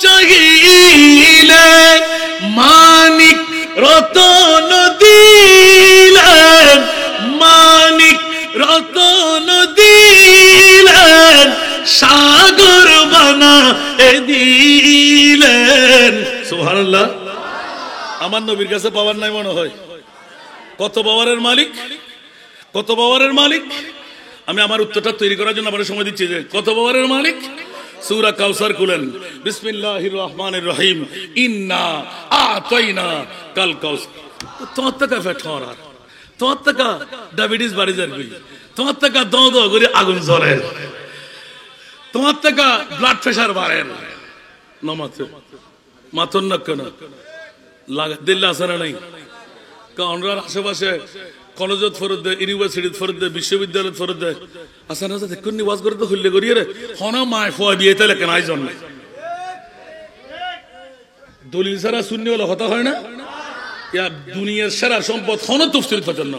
চাহিলে মানিক রতন দিলেন মানিক রতন দিলেন সাগর বানা দিলেন সুবহানাল্লাহ আমার নবীর কাছে পাওয়ার নাই মনে হয় কত পাওয়ারের মালিক কত পাওয়ারের মালিক আমি আমার উত্তরটা তৈরি করার জন্য আবার সময় দিচ্ছি যে কত পাওয়ারের মালিক সূরা কাউসার খুলেন, বিসমিল্লাহির রহমানির রহিম, ইন্না আতাইনা কাল কাউসার। তোমার টাকা ফেটরা, তোমার টাকা ডায়াবেটিস বাড়ি যাবে, তোমার টাকা দাও দাও করে আগুন জ্বলে, তোমার টাকা ব্লাড প্রেশার বাড়ে নামাতে মাথন না কেন লাগা দিল্লা আসারা নাই। কারণ আশেপাশে কলেজত ফরত দেয়, ইউনিভার্সিটিত ফরত দেয়, বিশ্ববিদ্যালয়ত ফরত দেয়, আসা না দেখুন ওয়াজ করে তো হইলে করি রে হনা মায় ফোয়া বিয়ে তাহলে কেন আইজন নাই। দলিল ছাড়া শূন্য হলে হতা হয় না। দুনিয়ার সেরা সম্পদ হন তফসিল জন্য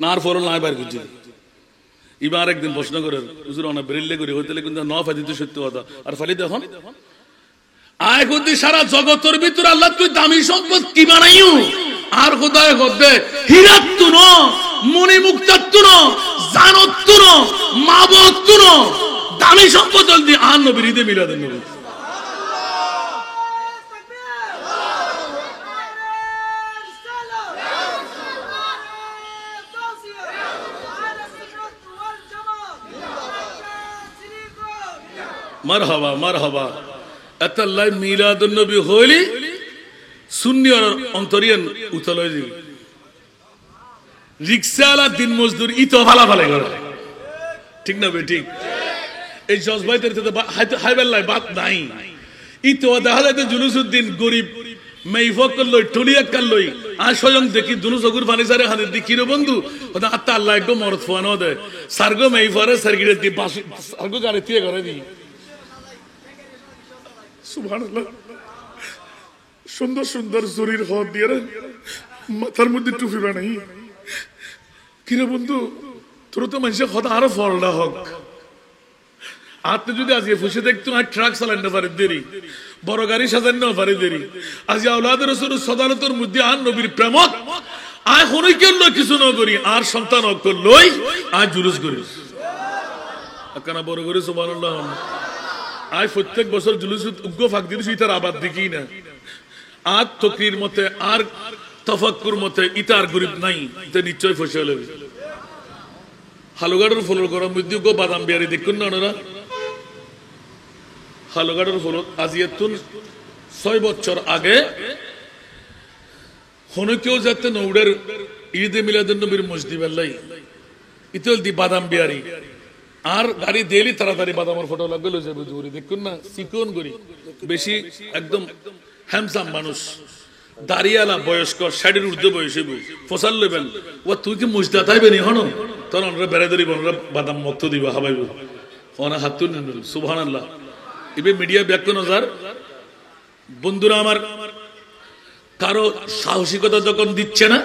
না আর ফরল নাই বাইর করছি। এবার একদিন প্রশ্ন করে হুজুর অনেক বেরিলে করি হইতে কিন্তু ন ফাদিত সত্য কথা আর ফালি দেখুন আয় করতে সারা জগতের ভিতরে আল্লাহ তুই দামি সম্পদ কি বানাইও আর খোদায় গদ্দে হীরাত্তু ন মণিমুক্তাত্তু ন জানত্তু ন মাবত্তু ন দামি সম্পদ জলদি আর নবীর ঈদে মিলাদের নবী। মারহাবা মারহাবা আতাল্লাহ মিলাদুন নবী হইলি সুন্নি আর অন্তরিয়ান উতলয় দি রিকশাওয়ালা দিন মজদুর ই তো ভালা ভালো করে ঠিক না বে ঠিক। এই জজবাইতের তো হাইবেল্লাই বাত নাই ই তো দেখা যায় জুলুসউদ্দিন গরিব মেইফক লই টলিয়া কাল লই আর স্বয়ং দেখি দুনু চকুর পানি সারে হাতে দি কিরো বন্ধু ওটা আত্মা আল্লাহ একদম মরদ ফোয়ানো দে সার্গো মেইফরে সার্গিরে দি বাসু সার্গো গাড়ি তুই করে দি সুবহানাল্লাহ। সুন্দর সুন্দর জরির হাত দিয়ে মাথার মধ্যে টুপি বানাই কিরে বন্ধু তোর তো মানুষের কথা আরো ফলটা হোক। আপনি যদি আজকে ফুসে দেখতো আর ট্রাক চালানো পারে দেরি বড় গাড়ি সাজানো পারে দেরি আজকে আওলাদের রাসূল সদালতের মধ্যে আর নবীর প্রেমক আয় হনই কেন কিছু না করি আর সন্তান অক্ষ লই আর জুলুস করি কেন বড় করে সুবহানাল্লাহ। আয় প্রত্যেক বছর জুলুস উগ্র ফাঁক দিয়েছি তার আবাদ দেখি না আর তকরির মতে আর তফাক্কুর মতে ইতার গরিব নাই এটা নিশ্চয় ফসে হলে হালুগাড়ের ফলর করার মধ্যে গো বাদাম বিয়ারি দেখুন না ওনারা হালুগাড়ের ফল আজিয়াতুন 6 বছর আগে হনকেও যাতে নৌড়ের ঈদে মিলাদুন নবীর মসজিদ বেল্লাই ইতল দি বাদাম বিয়ারি আর গাড়ি দেলি তাড়াতাড়ি বাদামের ফটো লাগবে লই যাবে জুরি দেখুন না চিকন গরি বেশি একদম হ্যামসাম মানুষ দাঁড়িয়ালা বয়স্ক শাড়ির ঊর্ধ্ব বয়সী ফসাল লেবেন ও তুই কি মুজদা তাইবে নি হন তোর আমরা বেড়ে ধরিব আমরা বাদাম মক্ত দিব হাবাইব ওনা হাত তুল সুবহানাল্লাহ। এবে মিডিয়া ব্যাখ্য নজার বন্ধুরা আমার কারো সাহসিকতা যখন দিচ্ছে না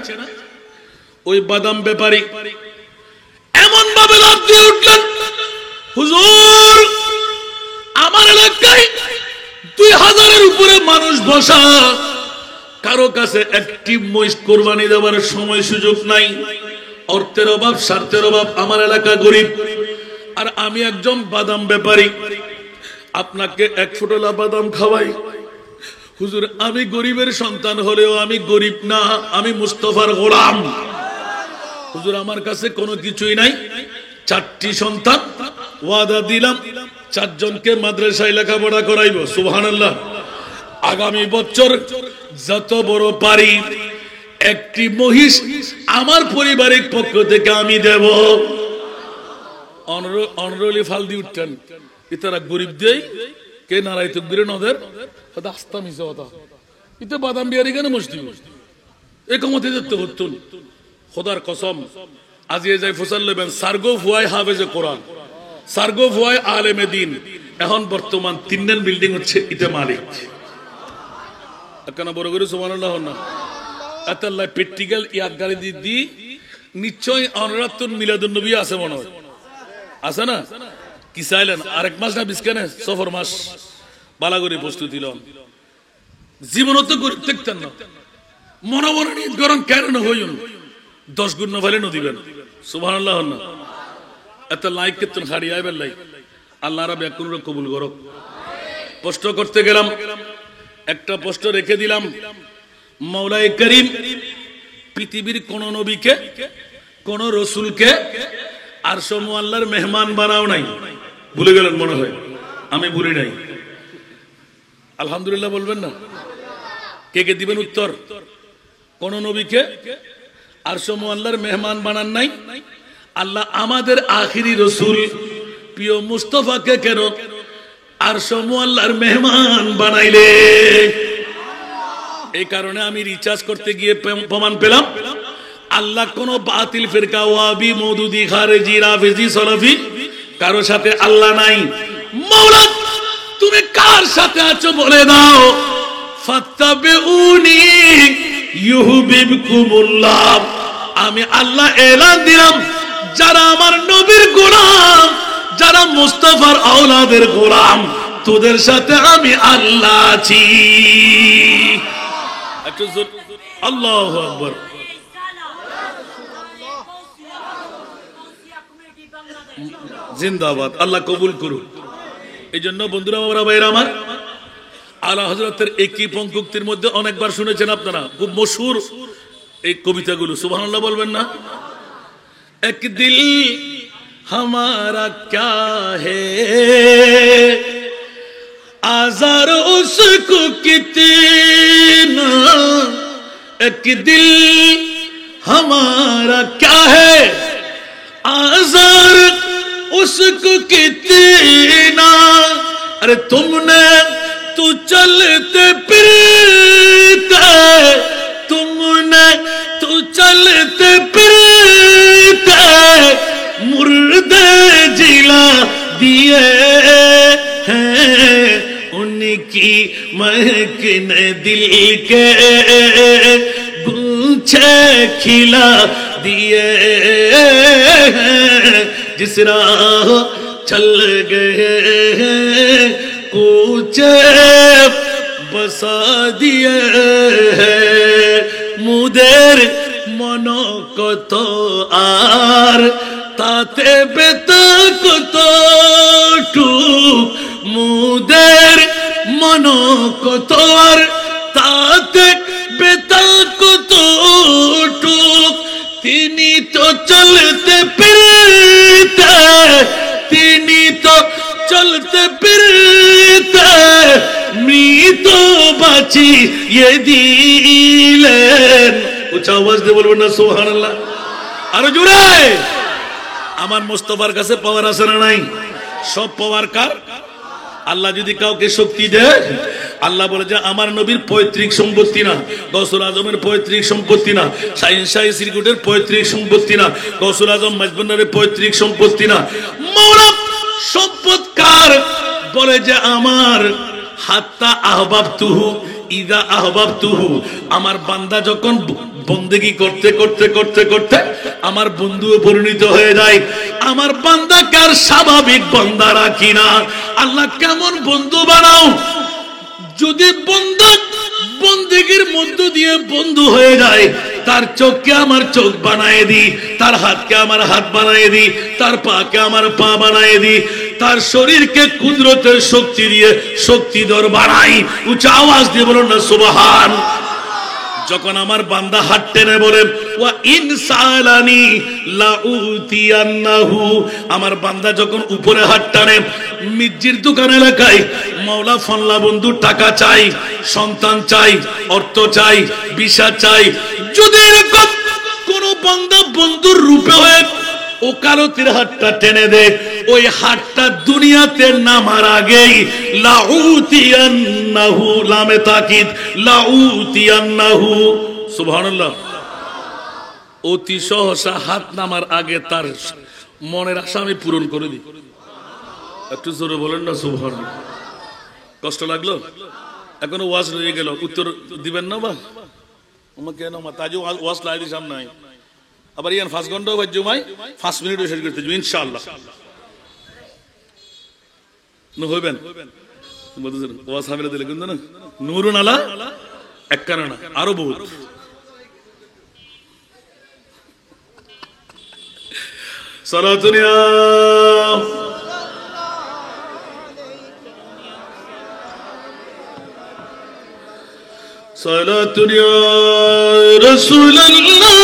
ওই বাদাম ব্যাপারী এমন ভাবে লাফ দিয়ে উঠলেন হুজুর আমার এলাকায় 2000-এর উপরে মানুষ বসা কারো কাছে একটি মহিষ কোরবানি দেওয়ার সময় সুযোগ নাই অর্থের অভাব স্বার্থের অভাব আমার এলাকা গরিব আর আমি একজন বাদাম ব্যাপারী আপনাকে 1 ফুটলা বাদাম খাওয়াই হুজুর আমি গরিবের সন্তান হলেও আমি গরিব না আমি মুস্তাফার গোলাম হুজুর আমার কাছে কোনো কিছুই নাই 4টি সন্তান ওয়াদা দিলাম 4 জনকে মাদ্রাসায় লেখাপড়া করাইব সুবহানাল্লাহ। আগামী বছর যত বড় পারি একটি মহিষ আমার পারিবারিক পক্ষ থেকে আমি দেব। অনরলি ফাল দিয়ে উঠতেন ইতারা গরিব দেই কে নারাই তকবীরে নদের কথা আস্তা মিছে কথা ইতে বাদাম বিয়ারি কেন মসজিদ এই কমতে যেতে হতুন খোদার কসম আজ এ যাই ফসল লেবেন সার্গো ফুয়াই হাফেজে কোরআন সার্গো ফুয়াই আলেমে দিন এখন বর্তমান 3 বিল্ডিং হচ্ছে ইতে মালিক কেন বড় করে সুবহানাল্লাহ না আতাল্লাহ প্র্যাকটিক্যাল ইয়াদ গাড়ি দি নিশ্চয় অনরাতুন মিলাদুন নবী আছে মনে হয় আছে না কি চাইলেন আরেক মাস না বিস্কানে সফর মাস বালা করে প্রস্তুতি লন জীবনত তো গরিব থাকতেন না মনে মনে নিয়ে গরম কেন না হইন 10 গুণ না ভালে নদিবেন সুবহানাল্লাহ না এত লাইক কেতন হাড়ি আইবেন লাই আল্লাহ রাব্বি কোন কবুল করুক। প্রশ্ন করতে গেলাম একটা প্রশ্ন রেখে দিলাম মওলাই করিম পৃথিবীর কোন নবীকে কোন রাসূলকে আরশ মুআল্লার মেহমান বানাও নাই ভুলে গেলেন মনে হয় আমি ভুলি নাই। আলহামদুলিল্লাহ বলবেন না? কে কে দিবেন উত্তর? কোন নবীকে আরশ মুআল্লার মেহমান বানান নাই? আল্লাহ আমাদের আখিরি রসুল প্রিয় মুস্তাফাকে কেন আরশ মুআল্লার মেহমান বানাইলে? এই কারণে আমি রিচার্জ করতে গিয়ে প্রমাণ পেলাম আল্লাহ কোন বাতিল ফিরকা ওয়াহাবি মওদুদি খারেজি রাফিজি সালাফি কারো সাথে আল্লাহ নাই। মাওলা তুমি কার সাথে আছো বলে দাও। ফাত্তাবিউনি ইউহিব্বুকুমুল্লাহ। আমি আল্লাহ এলান দিলাম যারা আমার নবীর গোলাম, যারা মুস্তাফার আওলাদের গোলাম, তোদের সাথে আমি আল্লাহ আছি। আল্লাহু আকবার। জিন্দাবাদ। আল্লাহ কবুল করুন। এই জন্য বন্ধুরা বাবারা ভাইরা আমার, আলা হযরতের একই পঙ্কুক্তির মধ্যে অনেকবার শুনেছেন আপনারা, খুব মশহুর এই কবিতাগুলো। সুবহানাল্লাহ বলবেন না? এক দিল हमारा क्या है आजार उसको कितना, एक दिल हमारा क्या है आजार उसको कितना। अरे तुमने तू चलते फिरते, तुमने तू चलते फिरते मुर्दे जिला दिए हैं, उनकी महक ने दिल के गुच्छे खिला दिए हैं। जिस राह चल गए हैं कूचे बसा दिए हैं, मुदेर मनो को तो आर ताते बेता को तो टूक, मुदेर मनो को तो आर ताते बेता को तो टूक। तिनी तो चलते फिरते, तिनी तो चलते फिरते मृत बाची ये दिलेन। উচ্চ আওয়াজ দিয়ে বলবেন না সুবহানাল্লাহ? আরো জোরে। আমার মুস্তাফার কাছে পাওয়ার আছে না নাই? সব পাওয়ার কার? আল্লাহ যদি কাউকে শক্তি দেয়, আল্লাহ বলে যে আমার নবীর পৈতৃক সম্পত্তি না, গৌসুল আজমের পৈতৃক সম্পত্তি না, শাহিন শাহী সিরকুটের পৈতৃক সম্পত্তি না, গৌসুল আজম মাইজবান্ডারের পৈতৃক সম্পত্তি না। মাওলা সম্পদ কার? বলে যে আমার। হাত্তা আহবাবতুহু ইদা আহবাবতুহু, আমার বান্দা যখন বন্দেগী করতে করতে করতে করতে আমার বন্ধু পরিণত হয়ে যায়। আমার বান্দা কার স্বাভাবিক বান্দা রাখি না। আল্লাহ কেমন বন্ধু বানাও, যদি বন্ধু বন্দেগীর মধ্য দিয়ে বন্ধু হয়ে যায়, তার চোখকে আমার চোখ বানায় দি, তার হাতকে আমার হাত বানায় দি, তার পাকে আমার পা বানায় দি, তার শরীরকে কুদরতের শক্তি দিয়ে শক্তিধর বানাই। উচ্চ আওয়াজ দিয়ে বলুন না সুবহান। যখন আমার বান্দা হাত টেনে বলে ওয়া ইনসালানি লাউতিয়ান্নাহু, আমার বান্দা যখন উপরে হাত টানে, মির্জির দোকান এলাকায় মাওলা ফল্লা বন্ধু টাকা চাই, সন্তান চাই, অর্থ চাই, ভিসা চাই, যদি এরকম কোন বান্দা বন্ধুর রূপে হয়ে ওকালতির হাতটা টেনে দে, ওই হাতটা দুনিয়াতে নামার আগেই লাউতিয়ান্নাহু, লামে তাকিদ, লাউতিয়ান্নাহু। সুবহানাল্লাহ। অতি সহসা হাত নামার আগে তার মনের আশা আমি পূরণ করে দিই। একটু জোরে বলেন না সুবহানাল্লাহ। কষ্ট লাগলো? এখনো ওয়াজ রয়ে গেল, উত্তর দিবেন না? বা আমাকে কেন তাজু ওয়াজ লাই দিই সামনে, আবার ইয়ান 5 ঘন্টা বাজ জমাই 5 মিনিটে শেষ করতে যাবেন ইনশাআল্লাহ। নো হইবেন বলতেছেন ওয়াজ হামিলা দিলে কিন্তু না নূরুন আলা এক কারণা আরো বহুত। সালাতুন ইয়া সালাতুন ইয়া রাসূলুল্লাহ।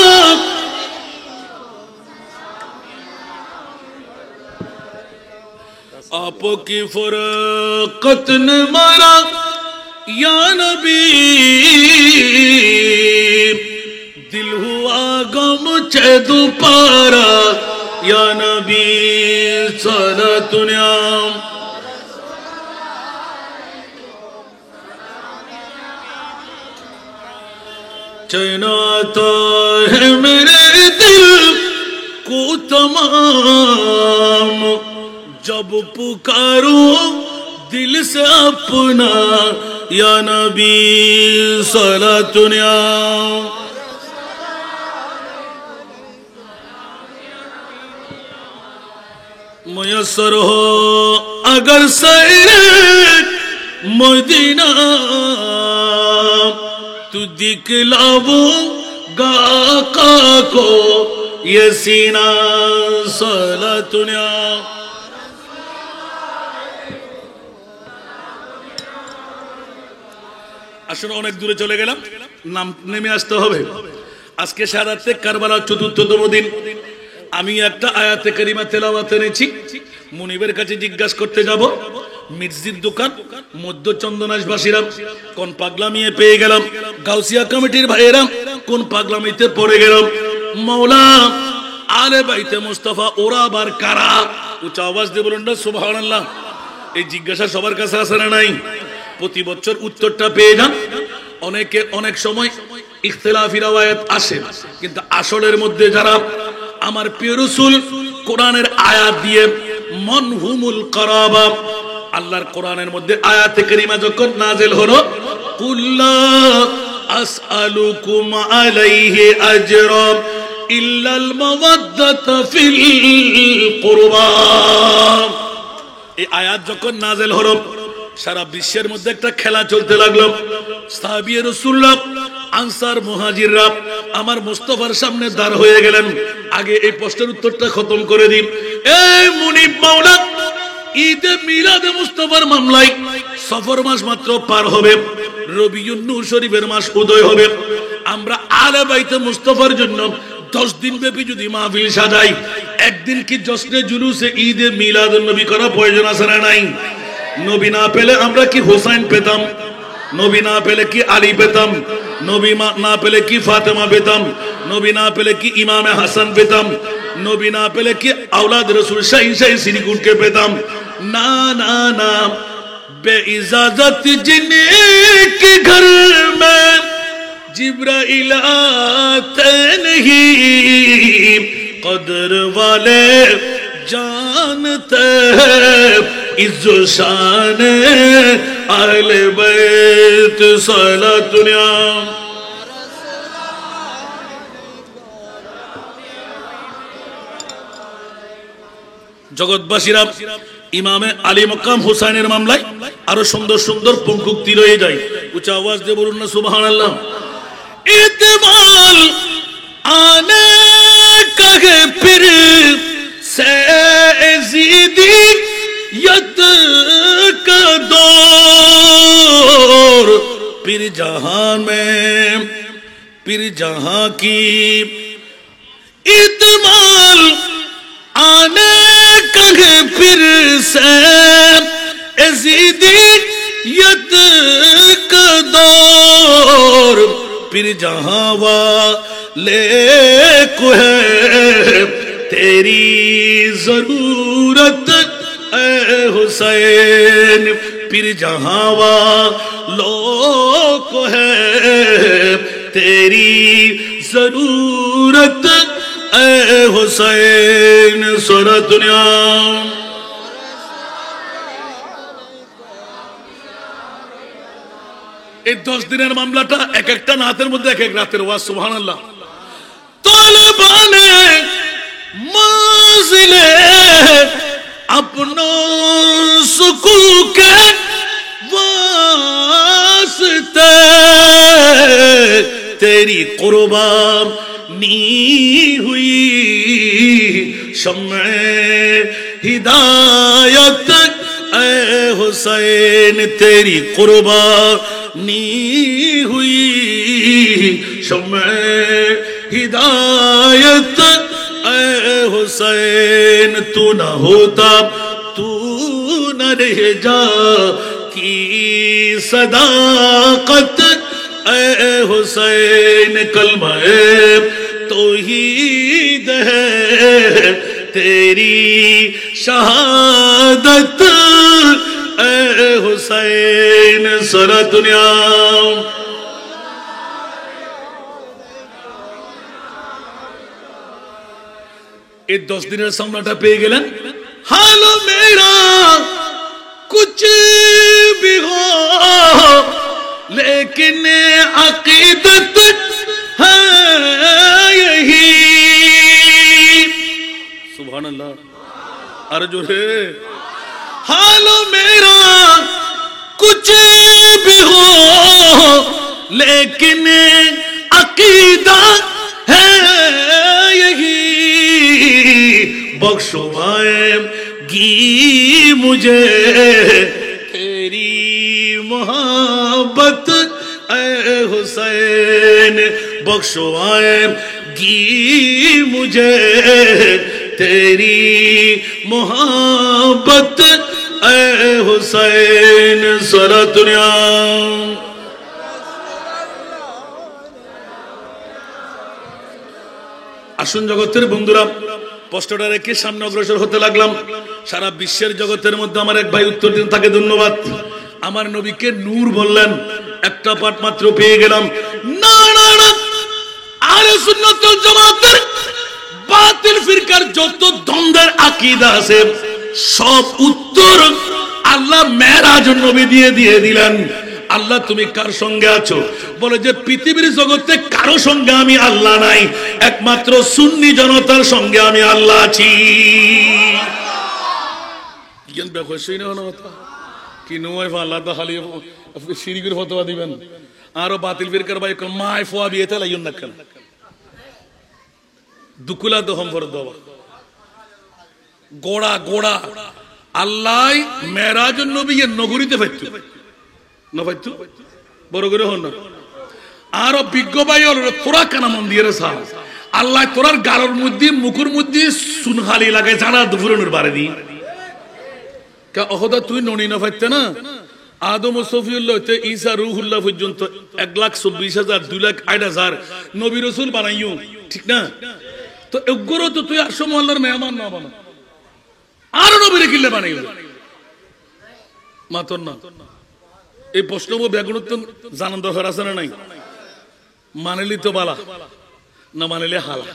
आप ख्वाबों की फुरकत ने मारा या नबी, दिल हुआ गम चे दोबारा या नबी सलातुन्या। चैनाता है मेरे दिल को तमाम, जब पुकारो दिल से अपना या नबी सलातुन्या। मुयस्सर हो अगर सैरे मदीना, तू दिखलावो गाका को ये सीना सलातुन्या। আসলে অনেক দূরে চলে গেলাম, নাম নেমে আসতে হবে। আজকে শাহাদাতে কারবালার ৪র্থতম দিন। আমি একটা আয়াতে কারিমা তেলাওয়াত এনেছি। মুনিবের কাছে জিজ্ঞাসা করতে যাব, মির্জির দোকান মধ্য চন্দনাশবাসীরা কোন পাগলামিয়ে পেয়ে গেলাম, গাউসিয়া কমিটির ভাইয়েরা কোন পাগলামিতে পড়ে গেলাম। মাওলা আলে বাইতে মুস্তাফা ওরা আবার কারা? উচ্চ আওয়াজ দিয়ে বলুন না সুবহানাল্লাহ। এই জিজ্ঞাসা সবার কাছে আছে না নাই? প্রতি বছর উত্তরটা পেয়ে যান। অনেকে অনেক সময় ইখতিলাফি রওয়ায়াত আসে, কিন্তু আসলের মধ্যে যারা আমার প্রিয় রাসূল কোরআনের আয়াত দিয়ে মনহুমুল কারাবা, আল্লাহর কোরআনের মধ্যে আয়াতে কারিমা যখন নাযিল হলো, কুল্লা আসআলুকুম আলাইহি আজরা ইল্লাল মাওয়াদ্দাতা ফিল কুরবা, এই আয়াত যখন নাযিল হলো সারা বিশ্বের মধ্যে একটা খেলা চলতে লাগলো। সাহাবী রাসূলুল্লাহ আনসার মুহাজিররা আমার মুস্তাফার সামনে দাঁড় হয়ে গেলেন। আগে এই প্রশ্নের উত্তরটা খতম করে দিন। এই মুনিব মাওলা, ঈদে মিলাদে মুস্তাফার মামলায় সফর মাস মাত্র পার হবে, রবিউন নূর শরীফের মাস উদয় হবে। আমরা আলে বাইতে মুস্তাফার জন্য 10 দিন ব্যাপী যদি মাহফিল সাজাই, একদিন কি জশ্নে জুলুসে ঈদে মিলাদুন নবী করা প্রয়োজন আছে না নাই? নবী না পেলে আমরা কি হোসেন পেতাম? নবী না পেলে কি আলী পেতাম? নবী না পেলে কি ফাতেমা পেতাম? নবী না পেলে কি ইমামে হাসান পেতাম? নবী না পেলে কি औलाद रसूल शाही शाही सिरिकुट के पेताम? ना ना ना, बेइजाजत जिनके घर में जिब्राइल आते नहीं, कदर वाले जानते हैं इज्जत शान अहले बैत सलातुन्या। জগৎবাসীরা ইমামে আলী মকাম হুসাইনের মামলায় আরো সুন্দর সুন্দর পঙ্কুক্তি রয়ে যায়। উচ্চ আওয়াজ দিয়ে বলুন না সুবহানাল্লাহ। ইতমাল আনে কাগে ফির से ज़िद्दियत का दौर, फिर जहां में फिर जहां की इतमाल आने कहे फिर से ज़िद्दियत का दौर, फिर जहां वाले को है तेरी जरूरत ए हुसैन, फिर जहां वालों को है तेरी जरूरत ए हुसैन सारा दुनिया। এই 10 দিনের মামলাটা এক একটা নাতের মধ্যে এক এক রাতের ওয়াজ। সুবহানাল্লাহ। তালেবানে मंजिले अपनों सुकून के वास्ते तेरी कुर्बानी हुई शम्मे हिदायत ए हुसैन, तेरी कुर्बानी हुई शम्मे हिदायत हुसैन, तू न होता तू शरहजा की सदाकत ए हुसैन कलमा तौहीद है तेरी शहादत ए हुसैन सारा दुनिया ये 10 दिनेर सामनाटा पेয়ে গেলেন हालो मेरा कुछ भी हो लेकिन अकीदत है यही सुभान अल्लाह अरे जो है हालो मेरा कुछ भी हो लेकिन अकीदा है यही बख्शवाएगी मुझे तेरी मोहब्बत ए हुसैन बख्शवाएगी मुझे तेरी मोहब्बत ए हुसैन सारा दुनिया আসুন জগতের বন্ধুরা পোস্টারটা রেখে সামনে অগ্রসর হতে লাগলাম সারা বিশ্বের জগতের মধ্যে আমার এক ভাই উত্তর দিন তাকে ধন্যবাদ আমার নবীকে নূর বললেন একটা পাঠ মাত্র পেয়ে গেলাম না না না আহলে সুন্নাত ওয়াল জামাতের বাতিল ফিরকার যত দ্বন্দ্বের আকীদা আছে সব উত্তর আল্লাহ মেরাজুন নবী দিয়ে দিলেন আল্লাহ তুমি কার সঙ্গে আছো বলে যে পৃথিবীর জগতে কারো সঙ্গে আমি আল্লাহ নাই একমাত্র সুন্নি জনতার সঙ্গে আমি আল্লাহ আছি জ্ঞান বেখসই না কথা কি নয় আল্লাহ তো খালি শিরকের ফতোয়া দিবেন আরো বাতিল ফিরকার ভাই মাই ফোয়া বিয়েতে লাইন না কেন দুকুলা দহম ফর দবা গোড়া গোড়া আল্লাহ মেরাজুন নবী এর নগরীতে ফাইতো না ফাইতো বড় করে হন না আরো বিজ্ঞ ভাই হল তোরা কেন মন দিয়ে রে সাহ আল্লাহ তোরার গালর মধ্যে মুখের মধ্যে সুনহালি লাগে জানা দুপুরের বারে দি কে অহদা তুই ননি না ফাইতে না আদম ও সফিউল্লাহ হইতে ঈসা রূহুল্লাহ পর্যন্ত 1,24,000 2,08,000 নবী রাসূল বানাইও ঠিক না তো এগুলো তো তুই আসো মোহাল্লার মেহমান না বানা আর নবীর কিল্লে বানাইও মাতন না এই প্রশ্ন ব্যাগুণত্ব জানান দরকার আছে না নাই মানলি তো বালা না মানলি হালা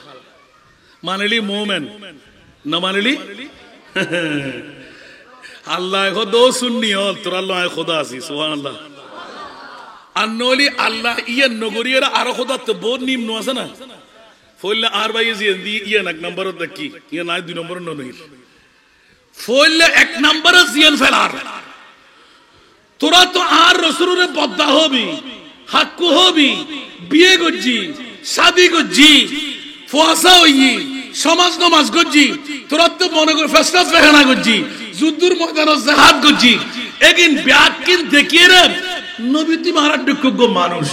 মানলি মোমেন না মানলি আল্লাহ খোদা সুন্নি হল তোর আল্লাহ খোদা আছি সুবহানাল্লাহ আর নলি আল্লাহ ইয়ে নগরীরা আরো খোদা তো বহুত নিম্ন আছে না ফলে আর ভাই ইয়ে এক নম্বর কি ইয়ে নাই 2 নম্বর নই ফলে 1 নম্বর জিয়ান ফেলার তোরা তো আর রাসূলের বদ্দা হবি হাক্কু হবি বিয়ে করজি শাদি করজি ফুয়াসা হইই সমাজ নমাজ করজি তোরা তো মনে কর ফেসলা ফেহানা করজি যুদ্ধের ময়দানে জিহাদ করজি একিন ব্যাট কিন দেখিয়ে রে নবী তি মহারাজ দুঃখজ্ঞ মানুষ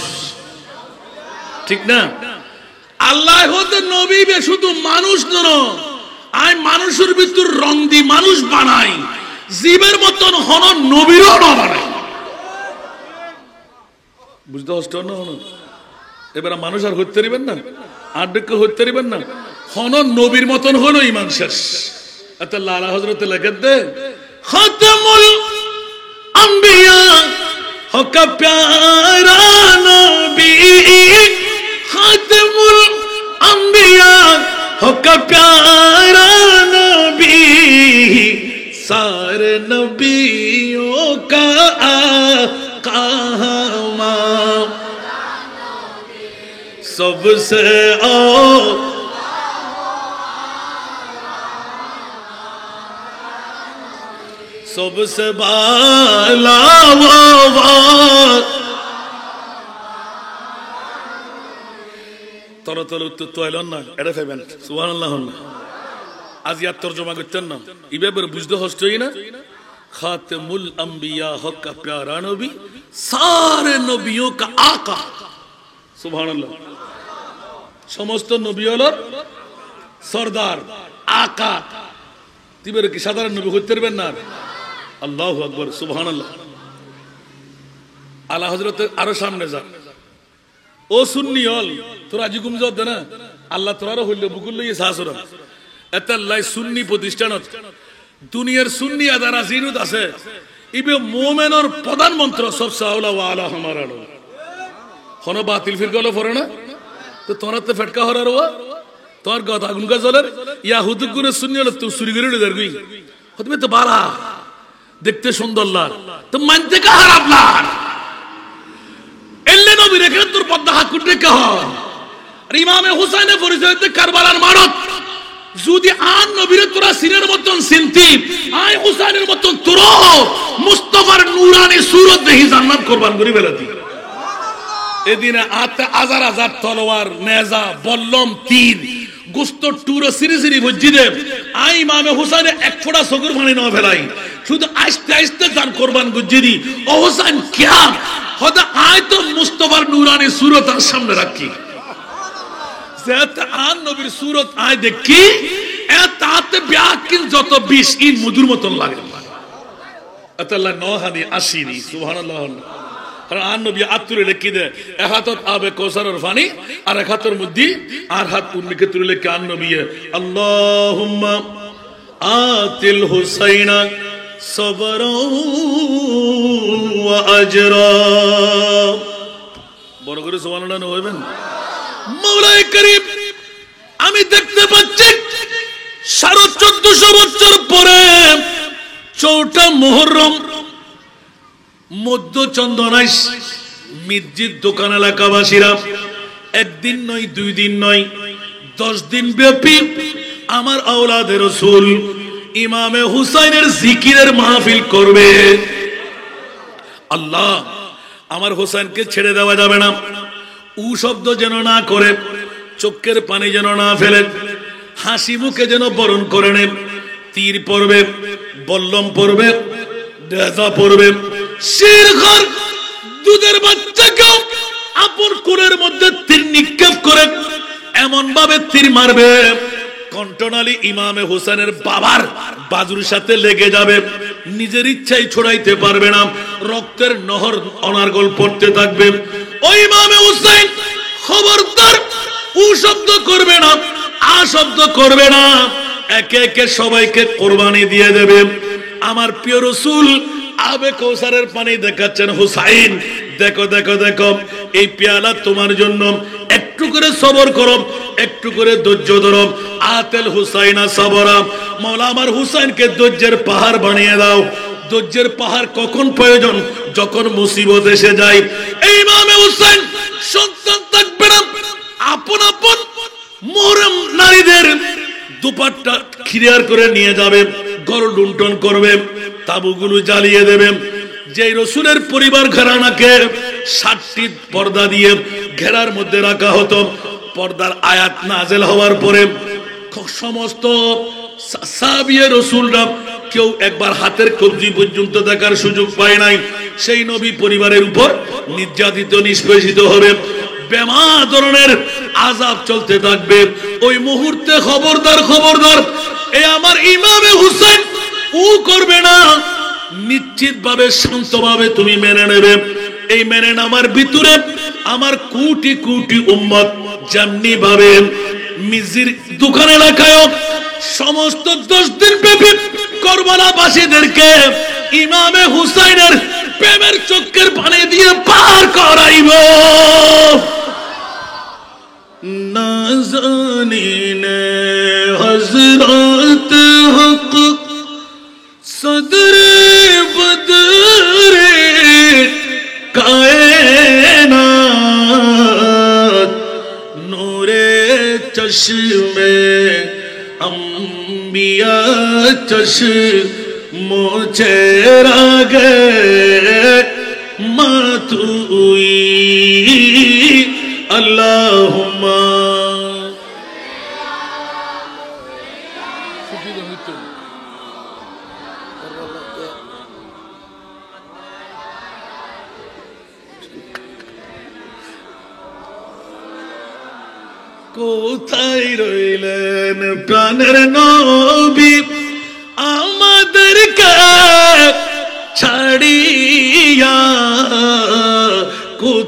ঠিক না আল্লাহ হতে নবী বে শুধু মানুষ নয় আই মানুষের ভিতর রং দি মানুষ বানাই জীবের মতন হন নবীরও না বানাই বুঝতে কষ্ট না হন এবার মানুষ আর হতে পারিবেন না আর দুঃখ হতে পারিবেন না হন নবীর মতন হলো ইমান শেষ এত লালা হযরত লেখে দে খাতামুল আম্বিয়া হক প্যারা নবী খাতামুল আম্বিয়া হক প্যারা নবী सारे नबियों का आका सबसे सबसे बाला तोरा तोर तो এলেন না এটা ফেবেন সুবহানাল্লাহ আজ ইয়ার তরজমা করতেন না ইবের বুঝতে হস্তই না খাতামুল আম্বিয়া হক কা প্যারা নবী সারে নবিयों का आका সুবহানাল্লাহ সমস্ত নবী হলোর সরদার আকা তিবের কি সাধারণ নবী হতে পারবেন না আল্লাহু আকবার, সুবহানাল্লাহ। আলা হযরতের আরো সামনে যা। ও সুন্নি হল তোরা আজি গুম যাও না, আল্লাহ তোরারও হইল বুকুল লইয়ে সাহসরা এত আল্লাহ সুন্নি প্রতিষ্ঠানত দুনিয়ার সুন্নি আদারা জিনুত আছে ইবে মুমিনের প্রধান মন্ত্র সব সাওলা ওয়া আলা হামারা লো হন বাতিল ফির গলো পড়ে না তো তোরা তো ফটকা হরার ওয়া তোর গত আগুন কা জ্বলের ইয়া হুদুগুরে সুন্নি হল তুই চুরি করে নিয়ে যাবি হতবে তো বালা দেখতে সুন্দর লাগ তো মানতে কা খারাপ লাগ এল্লে নবী রেখে তোর পদ্মা হাত কুটে কে হয় আর ইমামে হুসাইনের পরিচয়তে কারবালার মারত যদি আন নবীর তোরা সিনের মতন চিনতি আয় হুসাইনের মতন তোরা মুস্তাফার নূরানি সুরত দেখি জান্নাত কুরবান করে ফেলাতি এদিনে আতে হাজার হাজার তলোয়ার নেজা বল্লম তীর গোস্ত টুর সিরি সিরি ভজ্জি দে আই ইমামে হুসাইনের এক ফোঁটা চকুর পানি না ফেলাই শুধু আস্তে আস্তে জান কুরবান গুজ্জি দি ও হুসাইন কিয়া হদা আয় তো মুস্তাফার নূরানি সুরত আর সামনে রাখি যেতে আন নবীর সুরত আয় দেখি এতাতে ব্যাকিন যত 20 ইন মধুর মতন লাগে আল্লাহ নহানি আসিনি সুবহানাল্লাহ আর আন নবী আতুরে লিখি দে এক হাতত আবে কৌসারের পানি আর এক হাতের মধ্যে আর হাত উন্মিকে তুলে লিখে আন নবী আল্লাহুম্মা আতিল হুসাইনা সবরা ওয়া আজরা বড় করে সুবহানাল্লাহ হইবেন মওলাই করিম আমি দেখতে পাচ্ছি 1450 বছর পরে 4টা মুহররম মধ্য চন্দনাইশ মসজিদ দোকান এলাকাবাসীরা একদিন নয় 2 দিন নয় 10 দিন ব্যাপী আমার আওলাদে রাসূল ইমামে হুসাইনের জিকিরের মাহফিল করবে আল্লাহ আমার হুসাইনকে ছেড়ে দেওয়া যাবে না উ শব্দ যেন না করে চোখের পানি যেন না ফেলে হাসি মুখে যেন বরণ করে নে তীর পড়বে বল্লম পড়বে নেজা পড়বে শিরঘর দুধের বাচ্চাকে আপন কোরের মধ্যে তীর নিক্ষেপ করে এমন ভাবে তীর মারবে কণ্ঠনালী ইমামে হোসেনের বাবার বাজুর সাথে লেগে যাবে নিজের ইচ্ছাই ছড়াইতে পারবে না রক্তের নহর অনার্গল পড়তে থাকবে ওই ইমামে হোসেন খবরদার উ শব্দ করবে না আ শব্দ করবে না একে একে সবাইকে কুরবানি দিয়ে দেবে আমার প্রিয় রাসূল আবে কৌসারের পানি দেখাচ্ছেন হুসাইন দেখো দেখো দেখো এই পেয়ালা তোমার জন্য একটু করে সবর করো একটু করে ধৈর্য ধরো আতেল হুসাইনা সবরা মাওলা আমার হুসাইনকে ধৈর্যের পাহাড় বানিয়ে দাও ধৈর্যের পাহাড় কখন প্রয়োজন যখন মুসিবত এসে যায় এই ইমামে হুসাইন সন্তান থাকবে না আপন আপন মুহররম নারীদের দুপাট্টা ক্লিয়ার করে নিয়ে যাবে ঘর লুণ্ঠন করবে তাবুগুলো জ্বালিয়ে দেবে যেই রাসূলের পরিবার ঘরানাকে 60টি পর্দা দিয়ে ঘেরার মধ্যে রাখা হতো পর্দার আয়াত নাযিল হওয়ার পরে সমস্ত সাহাবীয়ে রাসূলরা কেউ একবার হাতের কবজি পর্যন্ত দেখার সুযোগ পায় নাই সেই নবী পরিবারের উপর নির্যাতিত নিষ্পেষিত হবে বেমা ধরনের আযাব চলতে থাকবে ওই মুহূর্তে খবরদার খবরদার এই আমার ইমামে হুসাইন ও করবে না নিশ্চিতভাবে শান্তভাবে তুমি মেনে নেবে এই মেনে নামার ভিতরে আমার কোটি কোটি উম্মত যেমনি ভাবে মিজির দোকান এলাকায় সমস্ত 10 দিন ব্যাপী কারবালাবাসীদেরকে ইমামে হুসাইনের প্রেমের চোখের পানি দিয়ে পার করাইব নাজানিনে হযরত হক সদরে বদরে কায়নাত নূরে চশমে अंबिया चश्मो चेहरा गए मातुई अल्लाहुम्मा কোথায় রইলেন প্রাণের নবী আমাদেরকে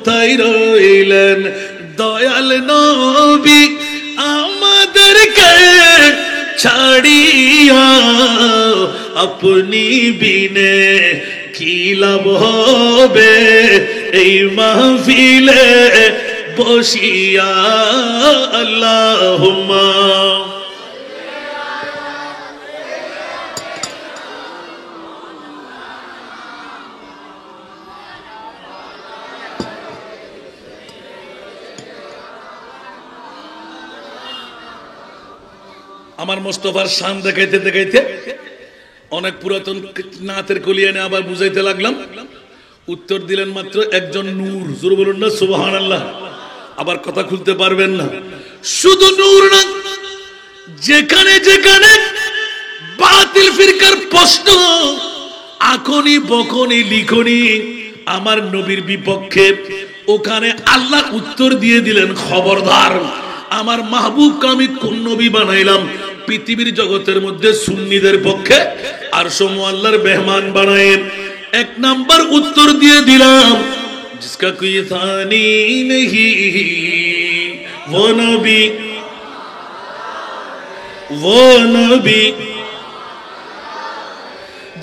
কোথায় রইলেন দয়াল নবী আমাদেরকে ছাড়িয়া আপনি বিনে কি লাভ হবে এই মাহফিলে বসিয়া আল্লাহুম্মা আমার মোস্তফার শান দেখাইতে দেখাইতে অনেক পুরাতন নাতের কলি এনে আবার বুঝাইতে লাগলাম। উত্তর দিলেন মাত্র একজন নূর। জোরে বলুন না সুবহানাল্লাহ। আবার কথা খুলতে পারবেন না। শুধু নূর না, যেখানে যেখানে বাতিল ফিরকার প্রশ্ন আখনি বখনি লিখনি আমার নবীর বিপক্ষে, ওখানে আল্লাহ উত্তর দিয়ে দিলেন, খবরদার আমার মাহবুবকে আমি কোন নবী বানাইলাম পৃথিবীর জগতের মধ্যে সুন্নিদের পক্ষে আর সমু আল্লাহর মেহমান বানায়। এক নাম্বার উত্তর দিয়ে দিলাম, जिसका कोई थानी नहीं वो नबी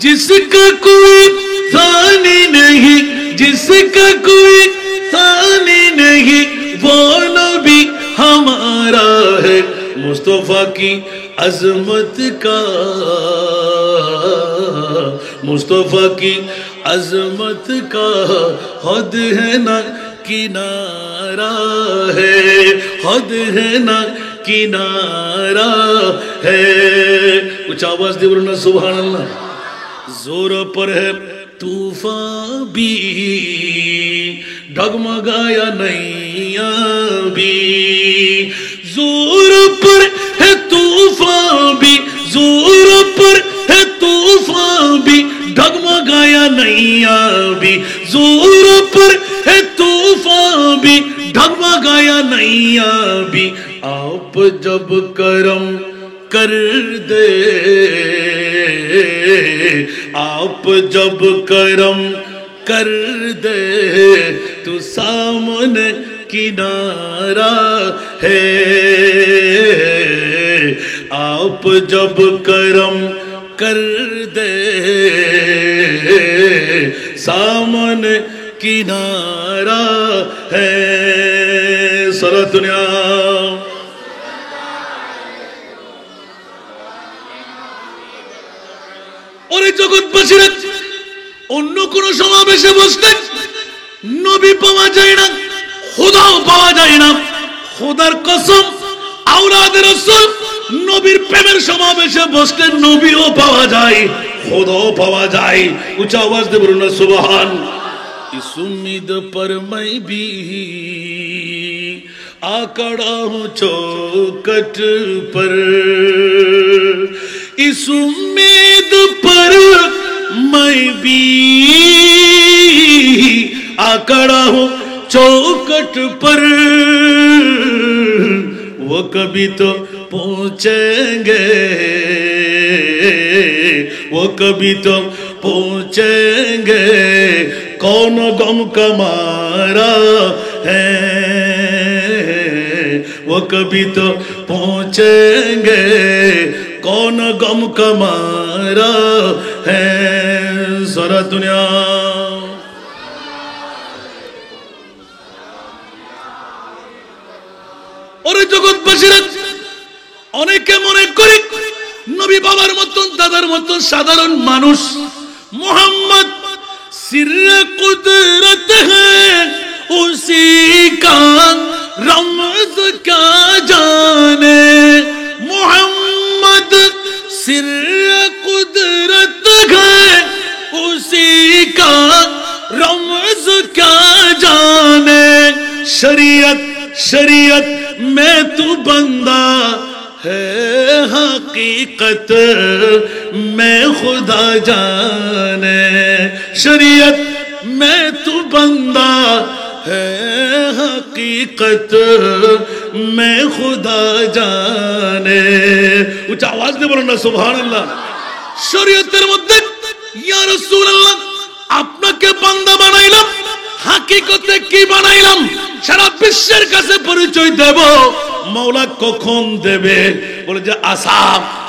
जिसका कोई थानी नहीं, जिसका कोई थानी नहीं वो नबी हमारा है। मुस्तफा की अजमत का, मुस्तफा की अजमत का हद है ना किनारा है, हद है ना किनारा है। कुछ आवाज दे बोलो ना सुभान अल्लाह। जोर पर है तूफान भी डगमगाया नैया भी, जोर पर है तूफान भी, जोर पर है तूफान भी डगमगाया नैया भी, जोर पर है तूफान भी डगमगाया नैया भी। आप जब करम कर दे, आप जब करम कर दे तो सामने किनारा है। आप जब करम कर दे सामने किनारा है। सारा दुनिया और জগৎবাসীরা অন্য কোন সমাবেশে বসতে নবী পাওয়া যায় না, খোদাও পাওয়া যায় না। খোদার কসম আওলাদে রাসূল নবীর প্রেমের সমাবেশে বসতে নবীও পাওয়া যায়, খোদাও পাওয়া যায়। উচ্চ আওয়াজ দিয়ে বলুন না সুবহান। इस उम्मीद पर मैं भी आकड़ा हूँ चौखट पर, इस उम्मीद पर मैं भी आकड़ा हूँ चौखट पर। वो कभी तो पहुँचेंगे, वो कभी तो पहुँचेंगे, कौन गम का मारा है। वो कभी तो पहुँचेंगे, कौन गम का मारा है। सारा दुनिया और জগৎবাসীরা অনেকে মনে করে নবী বাবার মতন দাদার মতন সাধারণ মানুষ। মোহাম্মদ सिर्र कुदरत है उसी का रमज क्या जाने। मोहम्मद सिर्र कुदरत है उसी का रमज क्या जाने। शरीयत शरीयत में तू बंदा है, हकीकत में खुदा जाने। शरीयत में तू बंदा है, हकीकत में खुदा जाने। उच्च आवाज দিয়ে বলুন না সুবহানাল্লাহ। শরীয়তের মধ্যে ইয়া রাসূলুল্লাহ আপনাকে বান্দা বানাইলাম, হাকিকতে কি বানাইলাম সারা বিশ্বের কাছে পরিচয় দেব মাওলা কখন দেবে বলে যে আসা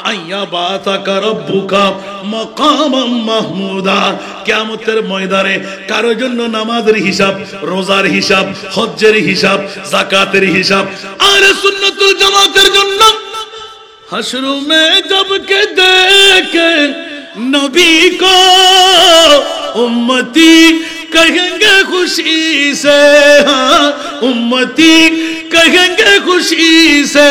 আইয়া বাতাকা রব্বুকা মাকামাম মাহমুদা কিয়ামতের ময়দানে কারোর জন্য নামাজের হিসাব রোজার হিসাব হজ্জের হিসাব যাকাতের হিসাব আহলে সুন্নাতুল জামাতের জন্য हश्र में जब के देखे नबी को उम्मती कहेंगे खुशी से हाँ उम्मती कहेंगे खुशी से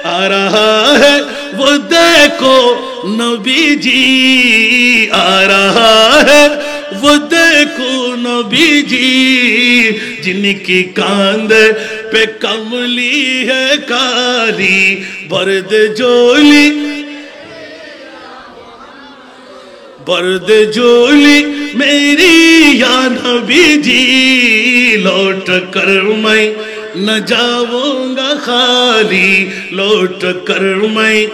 आ रहा है वो देखो नबी जी आ रहा है वो देखो नबी जी जिनकी कांध पे कमली है काली बर्द जोली मेरी या नबी जी लौट कर मैं न जाऊंगा खाली लौट कर मैं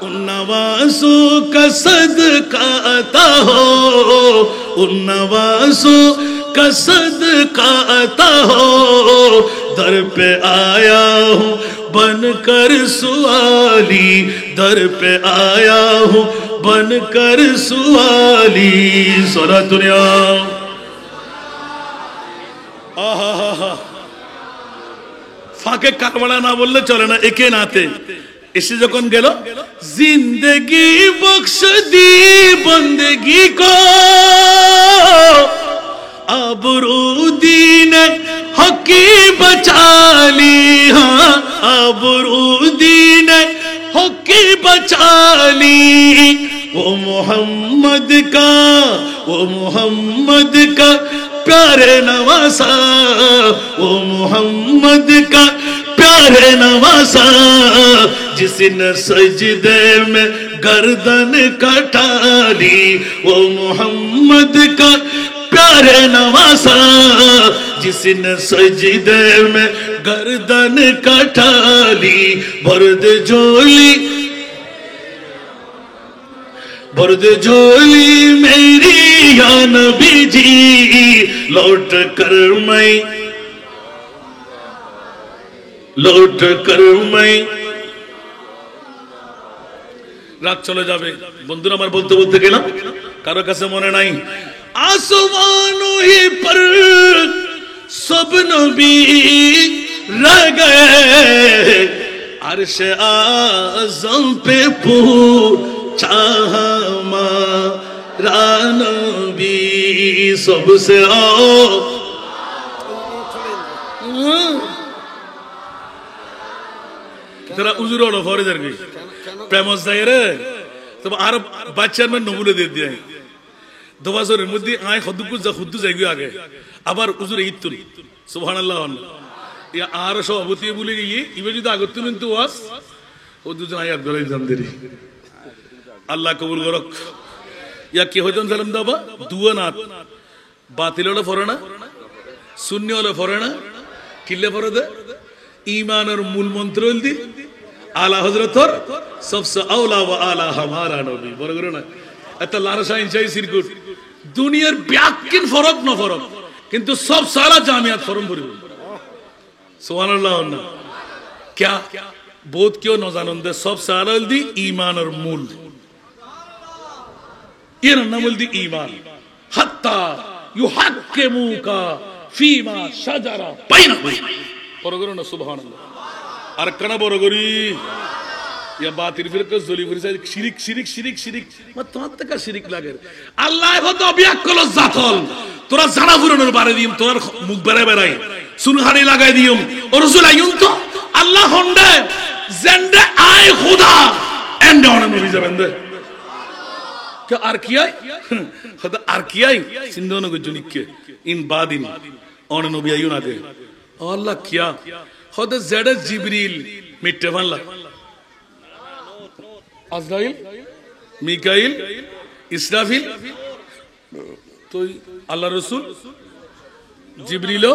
उन नवासों का सदका अता हो उन नवासों का सदका अता हो दर पे आया हूँ बनकर सुआली दर पे आया हूँ बनकर सुआली सोरा दुनिया फाके कारवाड़ा ना बोलले चले ना एके नाते इसे जखन गेलो जिंदगी बख्श दी बंदगी को अबरूदीन हकी बचा ली हाँ अबरूदीन हकी बचा ली वो मोहम्मद का प्यारे नवासा वो मोहम्मद का प्यारे नवासा जिसने सजदे में गर्दन कटा ली वो मोहम्मद का प्यारे नवासा जिसने सजदे में गर्दन कटा ली बर्द जोली मेरी या नबी जी लौट कर मैं রাত চলে যাবে বন্ধুরা আমার বলতে বলতে গেলাম কারো কাছে মনে নাই आसमानों ही पर सब नबी रह गए अर्श आज़म पे पूछा हमारा नबी सबसे तेरा उजुर वाला फौरजर गई प्रेमस जायरे तब आरब बादशाह में नमूने दे दिया है दो बছরের মধ্যে আয় খুদ্দু জায়গা আগে আবার হুজুর ঈদতুল সুবহানাল্লাহ ইয়া আর সভাপতি বলে গিয়ে ইবে যদি আগতুন কিন্তু ওয়াস ও দুজন আয়াত গলাই জানদেরি আল্লাহ কবুল করক ইয়া কি হইতন সালাম দাবা দুয়ানাত বাতিল হলে পড়ে না শূন্য হলে পড়ে না কিল্লে পড়ে দে ঈমানের মূল মন্ত্র হলদি আলা হযরতর সবসে আওলা ওয়া আলা হামারা নবী বড় করে না এত লারসা ইনশাই সিরকুট দুনিয়ার ব্যাকিন ফরক না ফরক কিন্তু সব সারা জামিয়াত ফরম ভরিব সুবহানাল্লাহ না क्या बोध क्यों न जानन दे सब सारा दी ईमान और मूल ये ना बोल दी ईमान हत्ता युहक्किमुका फीमा शजरा बैनहुम बरगरो ना सुबहानल्लाह আর কানা বরগরি या बातिल फिरका জলি ফিরসা শিরিক মা তোমার থেকে শিরিক লাগে আল্লাহ কত অবিয়াক্কল জাতল তোরা জানা ফুরনের বারে দিম তোর মুখ বেরাই সুনহানি লাগাই দিম ও রাসূল আইন তো আল্লাহ হন্ডে জেন্ডে আই খুদা এন্ড অন নবী যাবেন কে আর কিয়াই খোদা আর কিয়াই সিন্ধন গো জুনিকে ইন বাদিন অন নবী আইন আগে আল্লাহ কিয়া খোদা জেডে জিবরিল মিটে বানলা আজরাইল মিকাইল ইসরাফিল তো আল্লাহ রাসূল জিবরিল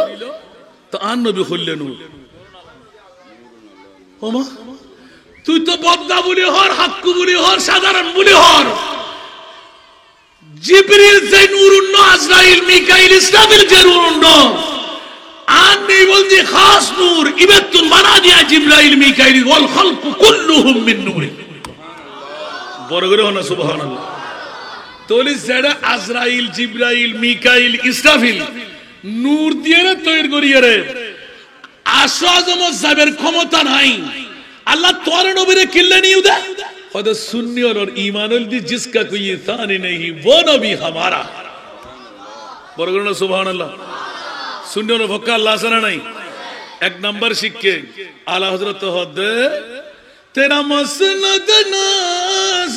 তো আন নবী হলেন ওমা তুই তো বদনা বলি হর হাক্কু বলি হর সাধারণ বলি হর জিবরিল যে নূরুন্ন, আজরাইল মিকাইল ইসরাফিল যে নূরুন্ন, আর নেই বলছে খাস নূর ইবাতুন বানা দিয়া জিবরাইল মিকাইল ওয়াল খালকু কুল্লুহুম মিন নূরি। বড় করে হনা সুবহানাল্লাহ। তাহলে যারা আজরাইল, জিবরাইল, মিকাইল, ইসরাফিল নূর দিয়ে তৈরি করিয়ে রে, আসাজমত যাবের ক্ষমতা নাই। अल्लाह तोरे नबीरे किल्ले नहीं उदा खुद सुन्नी और ईमान दी जिसका कोई थानी नहीं वो नबी हमारा। बोलो सुभान अल्लाह। सुन्नी और भक्का अल्लाह सना नहीं। एक नंबर सिक्के आला हजरत होद तेरा मसनद नाज